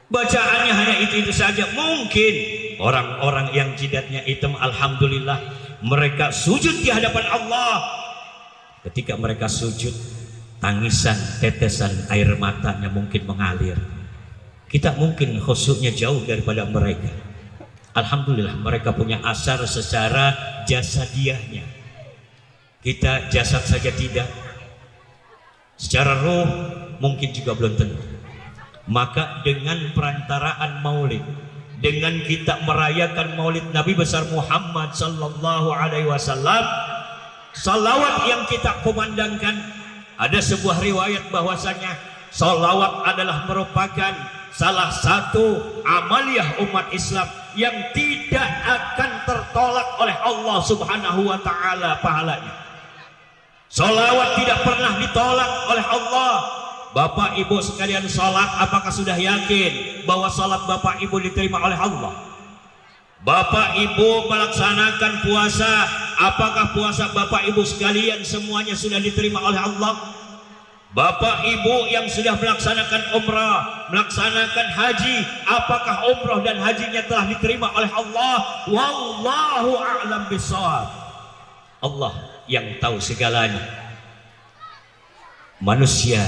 bacaannya hanya itu saja. Mungkin orang-orang yang jidatnya hitam, alhamdulillah, mereka sujud di hadapan Allah. Ketika mereka sujud, tangisan, tetesan air matanya mungkin mengalir. Kita mungkin khusyuknya jauh daripada mereka. Alhamdulillah, mereka punya asar secara jasadiahnya. Kita jasad saja tidak, secara roh mungkin juga belum tentu. Maka dengan perantaraan maulid, dengan kita merayakan maulid Nabi besar Muhammad sallallahu alaihi wasallam, salawat yang kita kumandangkan, ada sebuah riwayat bahwasanya salawat adalah merupakan salah satu amaliyah umat Islam yang tidak akan tertolak oleh Allah Subhanahu wa taala pahalanya. Salawat tidak pernah ditolak oleh Allah. Bapak ibu sekalian, salat, apakah sudah yakin bahwa salat bapak ibu diterima oleh Allah? Bapak ibu melaksanakan puasa, apakah puasa bapak ibu sekalian semuanya sudah diterima oleh Allah? Bapak ibu yang sudah melaksanakan umrah, melaksanakan haji, apakah umrah dan hajinya telah diterima oleh Allah? Wallahu a'lam bishawab. Allah yang tahu segalanya. Manusia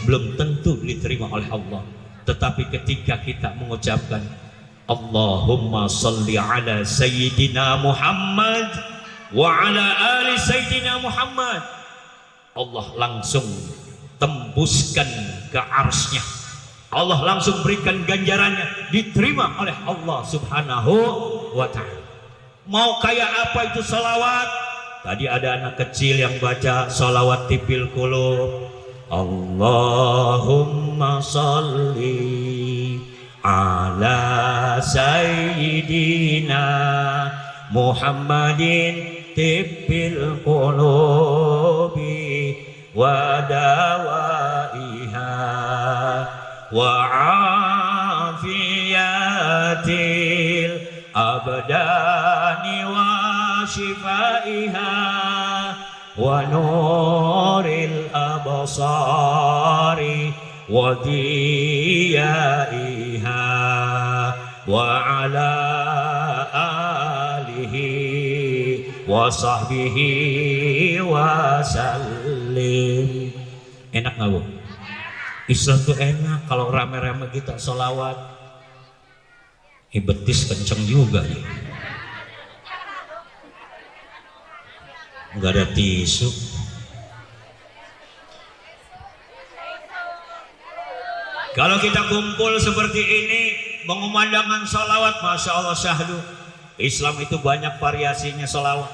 belum tentu diterima oleh Allah, tetapi ketika kita mengucapkan Allahumma salli ala Sayyidina Muhammad wa ala ali Sayyidina Muhammad, Allah langsung tembuskan ke arsy-Nya. Allah langsung berikan ganjarannya, diterima oleh Allah Subhanahu wa ta'ala. Mau kayak apa itu salawat? Tadi ada anak kecil yang baca salawat tipil qulub, Allahumma salli ala Sayyidina Muhammadin tipil qulubi wa dawaiha wa afiyatil abdani wa shifaiha wa nuril absari wa diyaiha wa ala alihi wa sahbihi wa sallim. Enak nggak, Bu? Islam tuh enak kalau rame-rame kita sholawat. Betis kenceng juga nih. Nggak ada tisu. Kalau kita kumpul seperti ini mengumandangkan sholawat, masya Allah syahdu. Islam itu banyak variasinya sholawat.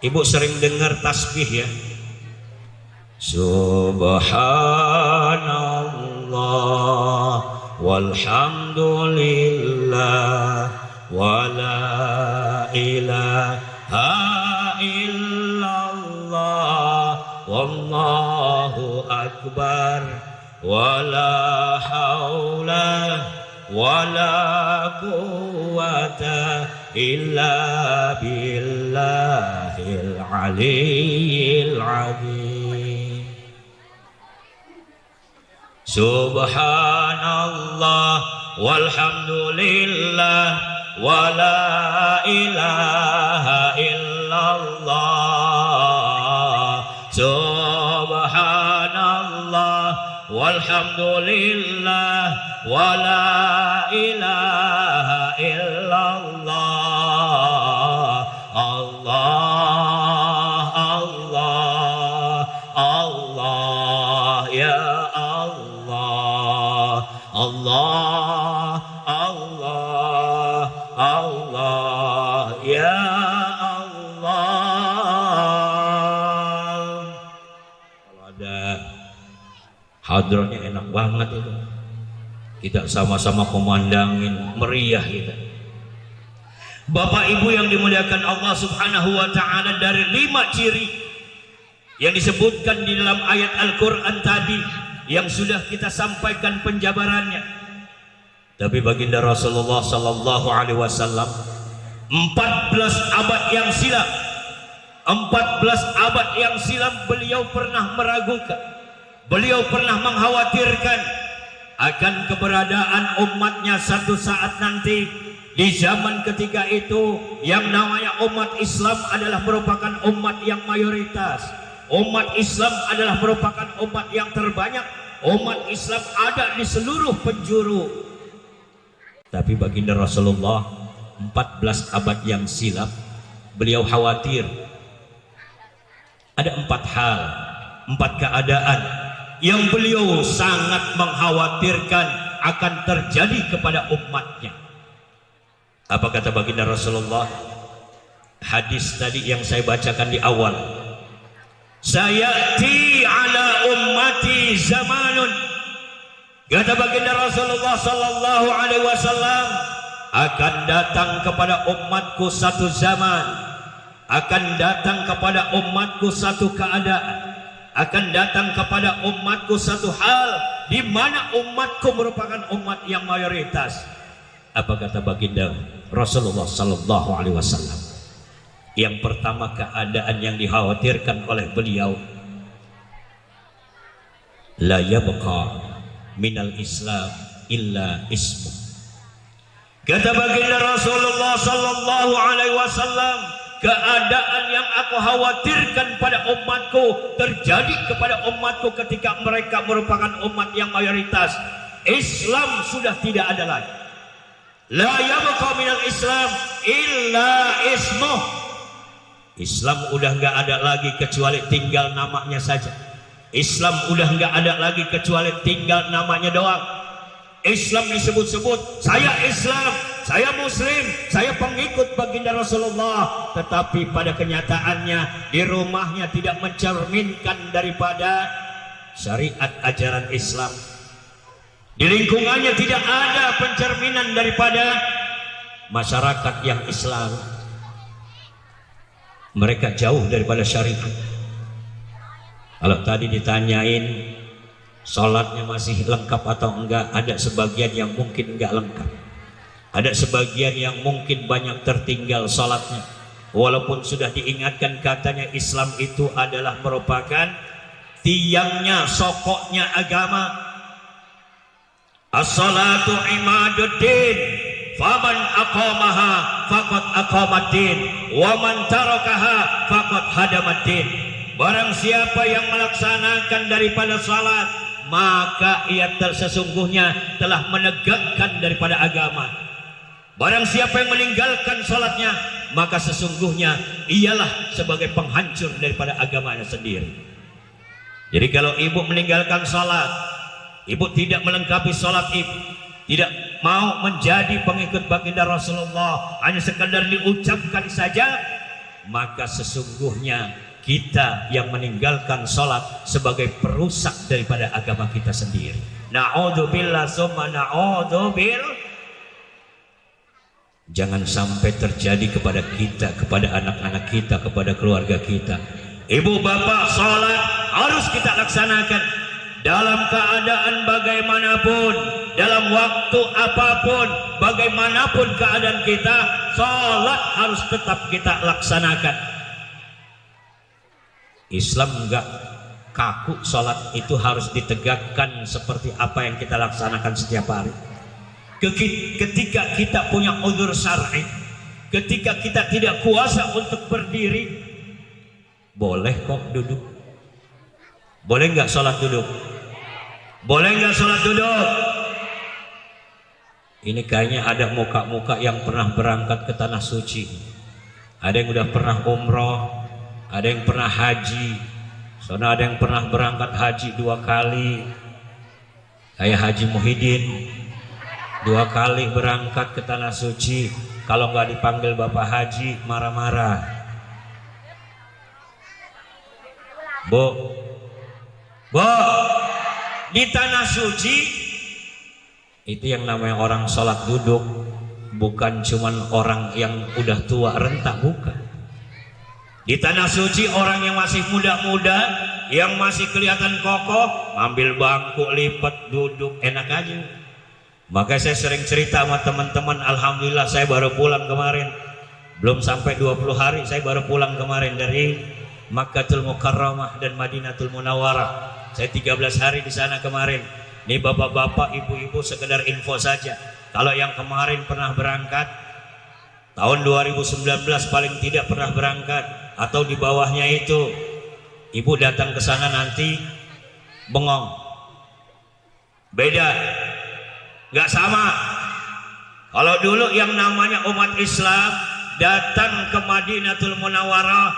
Ibu sering dengar tasbih ya, Subhanallah walhamdulillah wala ilaha illallah wallahu akbar akbar. Wala haula wala quwata illa billahil aliyyil azim. Subhanallah walhamdulillah wala ilaha illallah. Subhanallah walhamdulillah wala ilaha illallah. Allah Allah Allah ya Allah. Allah Allah Allah ya Allah. Kalau ada hadrohnya enak banget itu. Kita sama-sama memandangin, meriah kita. Bapak Ibu yang dimuliakan Allah Subhanahu wa taala, dari 5 ciri yang disebutkan di dalam ayat Al-Qur'an tadi yang sudah kita sampaikan penjabarannya. Tapi baginda Rasulullah sallallahu alaihi wasallam 14 abad yang silam, 14 abad yang silam beliau pernah meragukan, beliau pernah mengkhawatirkan akan keberadaan umatnya satu saat nanti. Di zaman ketika itu yang namanya umat Islam adalah merupakan umat yang mayoritas. Umat Islam adalah merupakan umat yang terbanyak. Umat Islam ada di seluruh penjuru. Tapi baginda Rasulullah 14 abad yang silam beliau khawatir ada 4 hal, 4 keadaan yang beliau sangat mengkhawatirkan akan terjadi kepada umatnya. Apa kata baginda Rasulullah? Hadis tadi yang saya bacakan di awal. Sayati ala ummati zamanun. Kata baginda Rasulullah sallallahu alaihi wasallam, akan datang kepada umatku satu zaman, akan datang kepada umatku satu keadaan, akan datang kepada umatku satu hal di mana umatku merupakan umat yang mayoritas. Apa kata baginda Rasulullah sallallahu alaihi wasallam? Yang pertama, keadaan yang dikhawatirkan oleh beliau, la yabqa minal Islam illa ismu. Kata baginda Rasulullah sallallahu alaihi wasallam, keadaan yang aku khawatirkan pada umatku terjadi kepada umatku ketika mereka merupakan umat yang mayoritas. Islam sudah tidak ada lagi. La yabqa minal Islam illa ismuh. Islam udah nggak ada lagi kecuali tinggal namanya saja. Islam udah nggak ada lagi kecuali tinggal namanya doang. Islam disebut-sebut, saya Islam, saya Muslim, saya pengikut baginda Rasulullah, tetapi pada kenyataannya di rumahnya tidak mencerminkan daripada syariat ajaran Islam. Di lingkungannya tidak ada pencerminan daripada masyarakat yang Islam. Mereka jauh daripada syariat. Kalau tadi ditanyain sholatnya masih lengkap atau enggak, ada sebagian yang mungkin enggak lengkap, ada sebagian yang mungkin banyak tertinggal sholatnya, walaupun sudah diingatkan katanya Islam itu adalah merupakan tiangnya, sokoknya agama. As-salatu imaduddin, faman aqamaha faqad aqamaddin, wa man tarakaha faqad hadamaddin. Barang siapa yang melaksanakan daripada salat, maka ia sesungguhnya telah menegakkan daripada agama. Barang siapa yang meninggalkan salatnya, maka sesungguhnya ialah sebagai penghancur daripada agamanya sendiri. Jadi kalau ibu meninggalkan salat, ibu tidak melengkapi salat ibu, tidak mau menjadi pengikut baginda Rasulullah, hanya sekadar diucapkan saja, maka sesungguhnya kita yang meninggalkan sholat sebagai perusak daripada agama kita sendiri. Na'udzubillah summa na'udzubillah. Jangan sampai terjadi kepada kita, kepada anak-anak kita, kepada keluarga kita. Ibu bapak sholat harus kita laksanakan dalam keadaan bagaimanapun, dalam waktu apapun, bagaimanapun keadaan kita, sholat harus tetap kita laksanakan. Islam enggak kaku, sholat itu harus ditegakkan seperti apa yang kita laksanakan setiap hari. Ketika kita punya udzur syar'i, ketika kita tidak kuasa untuk berdiri, boleh kok duduk. Boleh nggak sholat duduk? Boleh nggak sholat duduk? Ini kayaknya ada muka-muka yang pernah berangkat ke tanah suci, ada yang udah pernah umroh, ada yang pernah haji. Soalnya ada yang pernah berangkat haji 2 kali, kayak Haji Muhyiddin 2 kali berangkat ke tanah suci. Kalau nggak dipanggil Bapak Haji marah-marah. Bu, di tanah suci itu yang namanya orang sholat duduk, bukan cuman orang yang udah tua renta, bukan. Di tanah suci orang yang masih muda-muda, yang masih kelihatan kokoh, ambil bangku lipat duduk enak aja. Maka saya sering cerita sama teman-teman, alhamdulillah saya baru pulang kemarin, belum sampai 20 hari saya baru pulang kemarin dari Makkatul Mukarramah dan Madinatul Munawwarah. Saya 13 hari di sana kemarin. Ini bapak-bapak, ibu-ibu, sekedar info saja. Kalau yang kemarin pernah berangkat tahun 2019 paling tidak pernah berangkat atau di bawahnya itu, ibu datang ke sana nanti bengong. Beda, nggak sama. Kalau dulu yang namanya umat Islam datang ke Madinatul Munawwarah,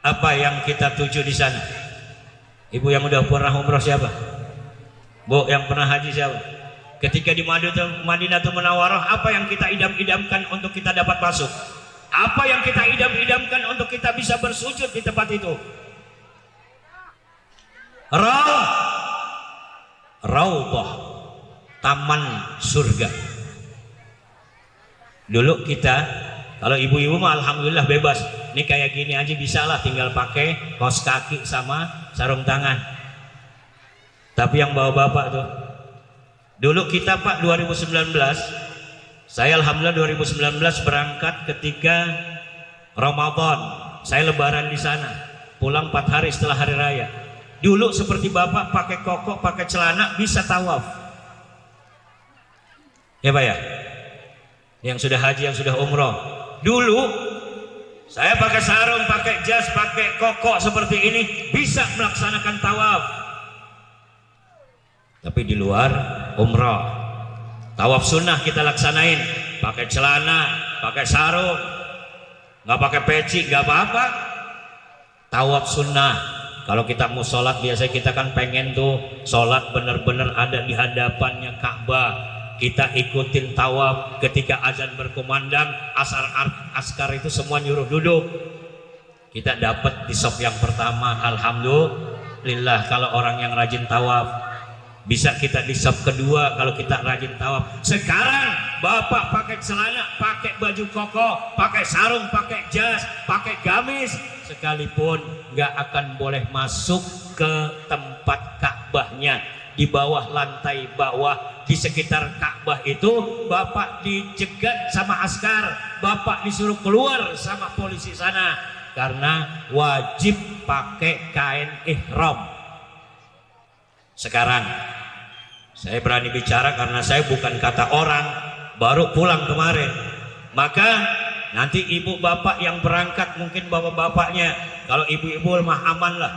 apa yang kita tuju di sana? Ibu yang udah pernah umroh siapa? Bu yang pernah haji siapa? Ketika di Madinatul Munawwarah, apa yang kita idam-idamkan untuk kita dapat masuk? Apa yang kita idam-idamkan untuk kita bisa bersujud di tempat itu? Raudhah, taman surga. Dulu kita, kalau ibu-ibu mah alhamdulillah bebas. Ini kayak gini aja bisa lah, tinggal pakai kaos kaki sama sarung tangan. Tapi yang bawa bapak tuh, dulu kita Pak 2019, saya alhamdulillah 2019 berangkat ketika Ramadan. Saya lebaran di sana, pulang 4 hari setelah hari raya. Dulu seperti bapak pakai koko, pakai celana bisa tawaf. Ya Pak ya? Yang sudah haji, yang sudah umroh. Dulu saya pakai sarung, pakai jas, pakai koko seperti ini bisa melaksanakan tawaf. Tapi di luar umroh, tawaf sunnah kita laksanain pakai celana, pakai sarung, nggak pakai peci, nggak apa-apa. Tawaf sunnah. Kalau kita mau sholat biasanya kita kan pengen tuh sholat bener-bener ada di hadapannya Ka'bah. Kita ikutin tawaf, ketika azan berkumandang, askar itu semua nyuruh duduk. Kita dapat di sop yang pertama, alhamdulillah. Kalau orang yang rajin tawaf, bisa kita di sop kedua kalau kita rajin tawaf. Sekarang bapak pakai celana, pakai baju koko, pakai sarung, pakai jas, pakai gamis, sekalipun nggak akan boleh masuk ke tempat Ka'bahnya. Di bawah lantai bawah, di sekitar Ka'bah itu bapak dicegat sama askar, bapak disuruh keluar sama polisi sana karena wajib pakai kain ihram. Sekarang saya berani bicara karena saya bukan kata orang, baru pulang kemarin. Maka nanti ibu bapak yang berangkat, mungkin bapak-bapaknya, kalau ibu-ibu mah aman lah.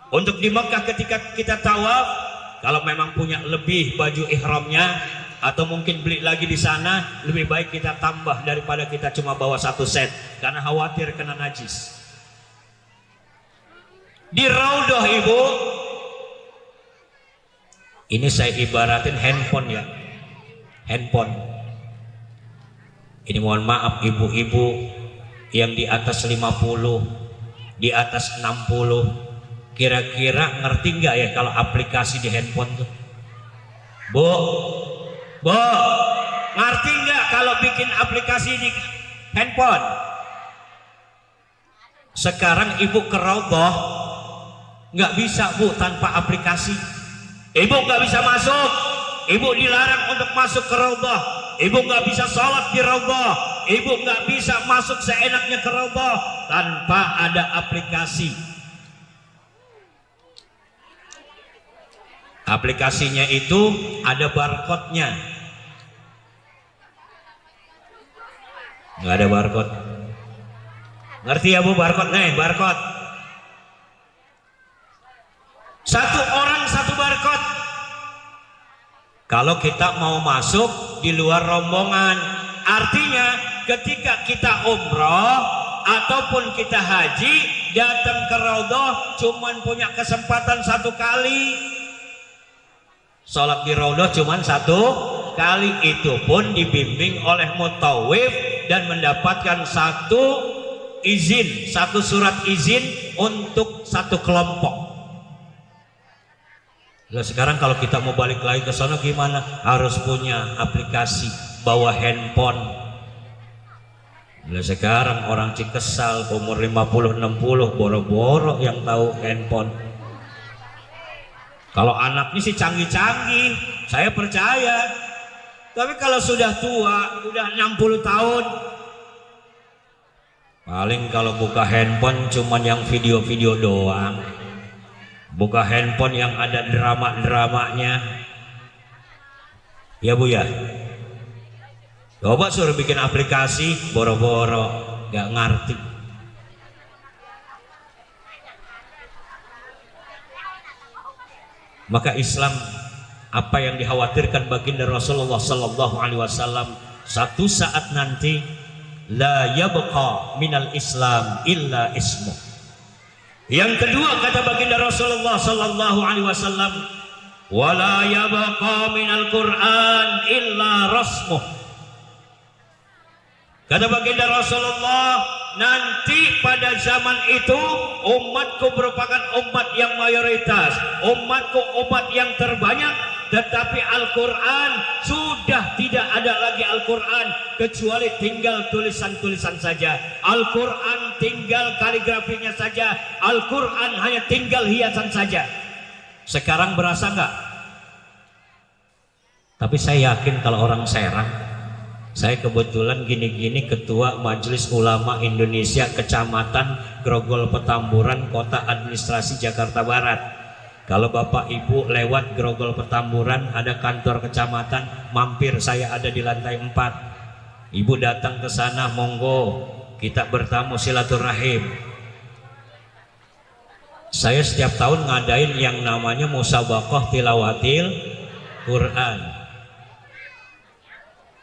Untuk di Mekah ketika kita tawaf, kalau memang punya lebih baju ihramnya atau mungkin beli lagi di sana, lebih baik kita tambah daripada kita cuma bawa 1 set karena khawatir kena najis. Di Raudhah ibu, ini saya ibaratin handphone ya, handphone. Ini mohon maaf ibu-ibu yang di atas 50, di atas 60, kira-kira ngerti nggak ya kalau aplikasi di handphone tuh? Bu, ngerti nggak kalau bikin aplikasi di handphone? Sekarang ibu ke Raudhah, Nggak bisa Bu tanpa aplikasi. Ibu nggak bisa masuk, ibu dilarang untuk masuk ke raudhah, ibu nggak bisa sholat di raudhah, ibu nggak bisa masuk seenaknya ke raudhah tanpa ada aplikasi. Aplikasinya itu ada barcode-nya. Nggak ada barcode. Ngerti ya Bu barcode? Nih barcode. Satu orang satu barcode. Kalau kita mau masuk di luar rombongan, artinya ketika kita umroh ataupun kita haji datang ke raudhah cuman punya kesempatan satu kali. Sholat di raudhah cuman satu kali, itu pun dibimbing oleh mutawif dan mendapatkan satu izin, satu surat izin untuk satu kelompok. Nah, sekarang kalau kita mau balik lagi ke sana gimana? Harus punya aplikasi, bawa handphone. Nah, sekarang orang Cikesal umur 50-60 boro-boro yang tahu handphone. Kalau anaknya sih canggih-canggih, saya percaya. Tapi kalau sudah tua, udah 60 tahun, paling kalau buka handphone cuman yang video-video doang. Buka handphone yang ada drama-dramanya. Ya Bu ya. Coba suruh bikin aplikasi, boro-boro gak ngerti. Maka Islam, apa yang dikhawatirkan baginda Rasulullah sallallahu alaihi wasallam, satu saat nanti la yabqa minal Islam illa ismu. Yang kedua kata baginda Rasulullah sallallahu alaihi wasallam, wala yabqa minal Quran illa rasmuh. Kata baginda Rasulullah, nanti pada zaman itu umatku merupakan umat yang mayoritas, umatku umat yang terbanyak, tetapi Al-Quran sudah tidak ada lagi. Al-Quran kecuali tinggal tulisan-tulisan saja, Al-Quran tinggal kaligrafinya saja, Al-Quran hanya tinggal hiasan saja. Sekarang berasa nggak? Tapi saya yakin kalau orang Serang, saya kebetulan gini-gini ketua Majelis Ulama Indonesia Kecamatan Grogol Petamburan, Kota Administrasi Jakarta Barat. Kalau Bapak Ibu lewat Grogol Petamburan, ada kantor kecamatan, mampir, saya ada di lantai 4. Ibu datang ke sana, monggo kita bertamu silaturahim. Saya setiap tahun ngadain yang namanya musabaqah tilawatil Quran.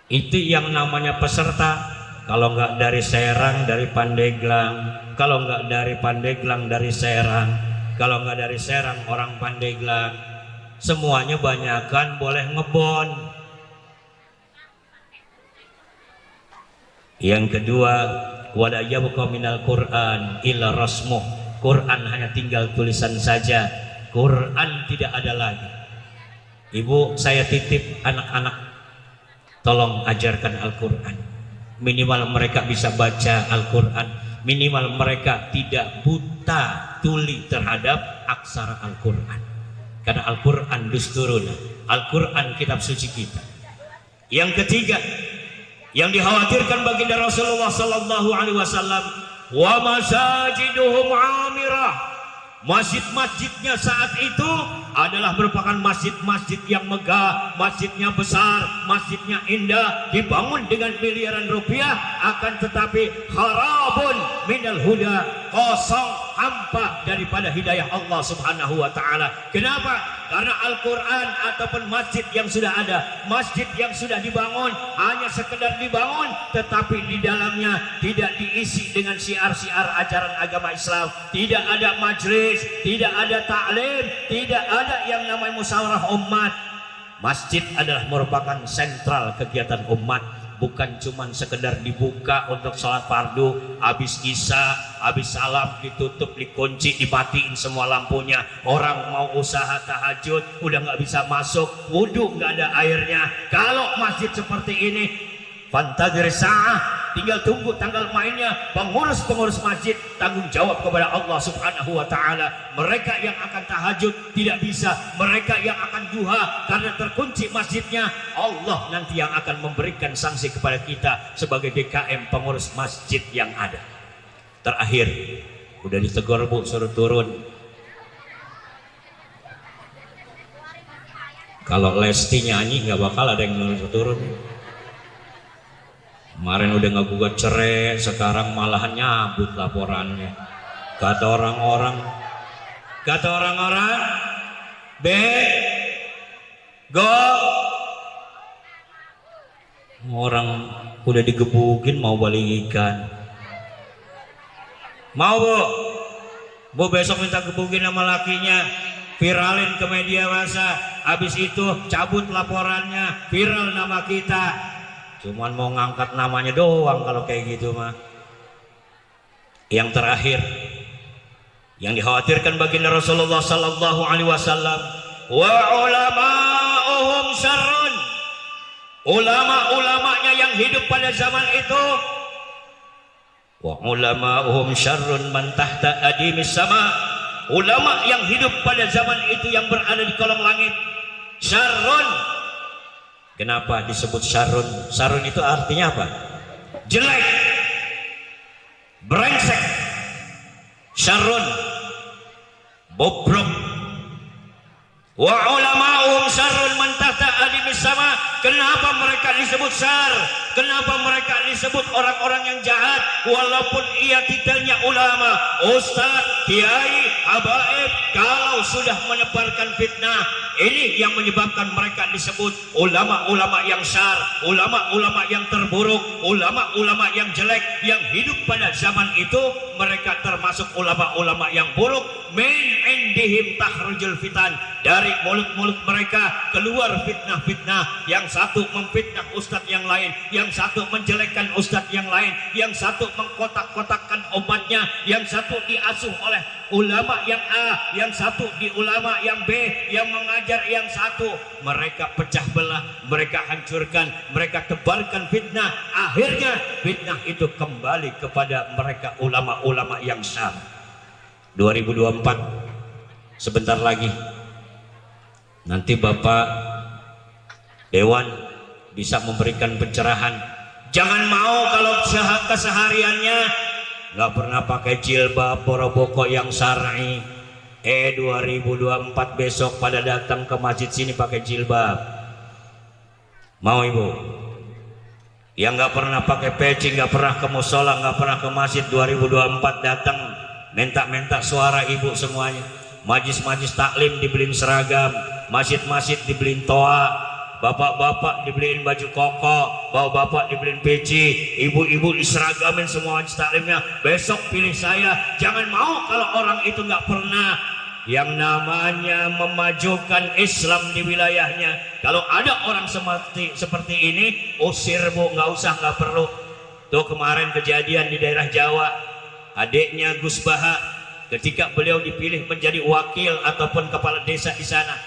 Itu yang namanya peserta, kalau nggak dari Serang dari Pandeglang, kalau nggak dari Pandeglang dari Serang, kalau nggak dari Serang orang Pandeglang, semuanya banyakan boleh ngebon. Yang kedua, wala yabqa minal Quran illa rasmuh. Quran hanya tinggal tulisan saja, Quran tidak ada lagi. Ibu, saya titip anak-anak, tolong ajarkan Al-Quran. Minimal mereka bisa baca Al-Quran, minimal mereka tidak buta tuli terhadap aksara Al-Quran. Karena Al-Quran dusturuna, Al-Quran kitab suci kita. Yang ketiga, yang dikhawatirkan baginda Rasulullah sallallahu alaihi wasallam, wa masajiduhum amirah. Masjid-masjidnya saat itu adalah merupakan masjid-masjid yang megah, masjidnya besar, masjidnya indah, dibangun dengan miliaran rupiah, akan tetapi harabun minal huda, kosong, hampa daripada hidayah Allah subhanahu wa ta'ala. Kenapa? Karena Al-Quran ataupun masjid yang sudah ada, masjid yang sudah dibangun, hanya sekedar dibangun, tetapi di dalamnya tidak diisi dengan syiar-syiar ajaran agama Islam. Tidak ada majlis, tidak ada ta'lim, tidak ada yang namanya musyawarah umat. Masjid adalah merupakan sentral kegiatan umat, bukan cuma sekedar dibuka untuk sholat fardu, habis isya, habis salam ditutup, dikunci, dimatiin semua lampunya. Orang mau usaha tahajud udah nggak bisa masuk, wudhu nggak ada airnya. Kalau masjid seperti ini, Fantadhir sa'ah, tinggal tunggu tanggal mainnya. Pengurus-pengurus masjid tanggung jawab kepada Allah Subhanahu wa taala. Mereka yang akan tahajud tidak bisa, mereka yang akan duha karena terkunci masjidnya, Allah nanti yang akan memberikan sanksi kepada kita sebagai DKM pengurus masjid yang ada. Terakhir, udah ditegur Bu, suruh turun. Kalau Lesti nyanyi nggak bakal ada yang suruh turun. Kemarin udah ngegugat cerai, sekarang malahan nyabut laporannya. Kata orang-orang, go. Orang udah digebukin mau balikan. Mau Bu besok minta gebukin sama lakinya, viralin ke media massa, habis itu cabut laporannya, viral nama kita. Cuman mau ngangkat namanya doang kalau kayak gitu mah. Yang terakhir, yang dikhawatirkan baginda Rasulullah sallallahu alaihi wasallam, wa ulama'uhum syarrun. Ulama-ulamanya yang hidup pada zaman itu, wa ulama'uhum syarrun man tahta adimis sama. Ulama yang hidup pada zaman itu yang berada di kolong langit, syarrun. Kenapa disebut syarrun? Syarrun itu artinya apa? Jelek, brengsek. Syarrun, bobrok. Wa ulama'uhum syarrun man tahta adimis sama. Kenapa mereka disebut syar? Kenapa mereka disebut orang-orang yang jahat? Walaupun ia titelnya ulama, ustaz, kiai, habaib, kalau sudah menebarkan fitnah, ini yang menyebabkan mereka disebut ulama-ulama yang syar, ulama-ulama yang terburuk, ulama-ulama yang jelek. Yang hidup pada zaman itu, mereka termasuk ulama-ulama yang buruk. Min indihim tahrujul fitan, dari mulut-mulut mereka keluar fitnah-fitnah. Yang satu memfitnah ustadz yang lain, yang satu menjelekkan ustadz yang lain, yang satu mengkotak-kotakkan umatnya, yang satu diasuh oleh ulama yang A, yang satu di ulama yang B, yang mengajar yang satu. Mereka pecah belah, mereka hancurkan, mereka tebarkan fitnah. Akhirnya fitnah itu kembali kepada mereka ulama-ulama yang syar. 2024 sebentar lagi, nanti Bapak Dewan bisa memberikan pencerahan. Jangan mau kalau kesehariannya nggak pernah pakai jilbab boroboko yang syar'i. 2024 besok pada datang ke masjid sini pakai jilbab. Mau Ibu? Yang nggak pernah pakai peci, nggak pernah ke musola, nggak pernah ke masjid, 2024 datang minta suara Ibu semuanya. Majlis-majlis taklim dibeliin seragam, masjid-masjid dibeliin toa, bapak-bapak dibeliin baju koko, bapak-bapak dibeliin peci, ibu-ibu diseragamin semua majlis taklimnya. Besok pilih saya. Jangan mau kalau orang itu nggak pernah yang namanya memajukan Islam di wilayahnya. Kalau ada orang seperti ini, usir Bu, nggak usah, nggak perlu. Tuh kemarin kejadian di daerah Jawa, adiknya Gus Baha, ketika beliau dipilih menjadi wakil ataupun kepala desa di sana,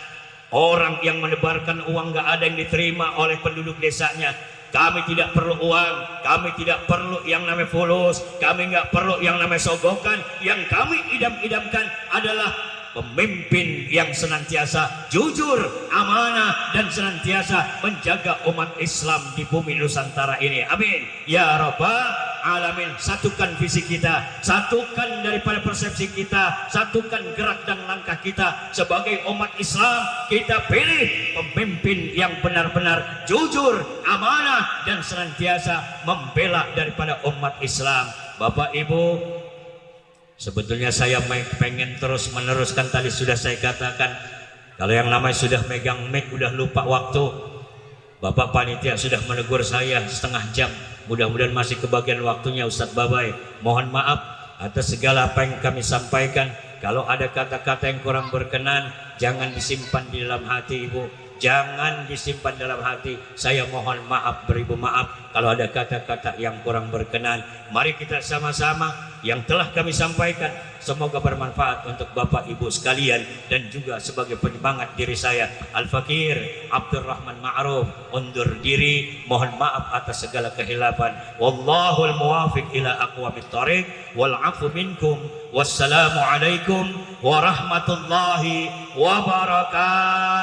orang yang menebarkan uang nggak ada yang diterima oleh penduduk desanya. Kami tidak perlu uang, kami tidak perlu yang namanya fulus, kami nggak perlu yang namanya sogokan. Yang kami idam-idamkan adalah pemimpin yang senantiasa jujur, amanah, dan senantiasa menjaga umat Islam di bumi Nusantara ini. Amin ya rabbal alamin. Satukan visi kita, satukan daripada persepsi kita, satukan gerak dan langkah kita sebagai umat Islam. Kita pilih pemimpin yang benar-benar jujur, amanah, dan senantiasa membela daripada umat Islam. Bapak Ibu, sebetulnya saya pengen terus meneruskan, tadi sudah saya katakan, kalau yang namanya sudah megang mic udah lupa waktu. Bapak panitia sudah menegur saya setengah jam. Mudah-mudahan masih kebagian waktunya Ustadz Babai. Mohon maaf atas segala apa yang kami sampaikan. Kalau ada kata-kata yang kurang berkenan, jangan disimpan di dalam hati Ibu. Jangan disimpan dalam hati. Saya mohon maaf, beribu maaf kalau ada kata-kata yang kurang berkenan. Mari kita sama-sama yang telah kami sampaikan semoga bermanfaat untuk Bapak Ibu sekalian dan juga sebagai penyemangat diri saya Al-Fakir Abdurrahman Ma'ruf undur diri, mohon maaf atas segala kehilafan. Wallahul muwafiq ila aqwamit thoriq wal 'afu minkum. Wassalamu alaikum warahmatullahi wabarakatuh.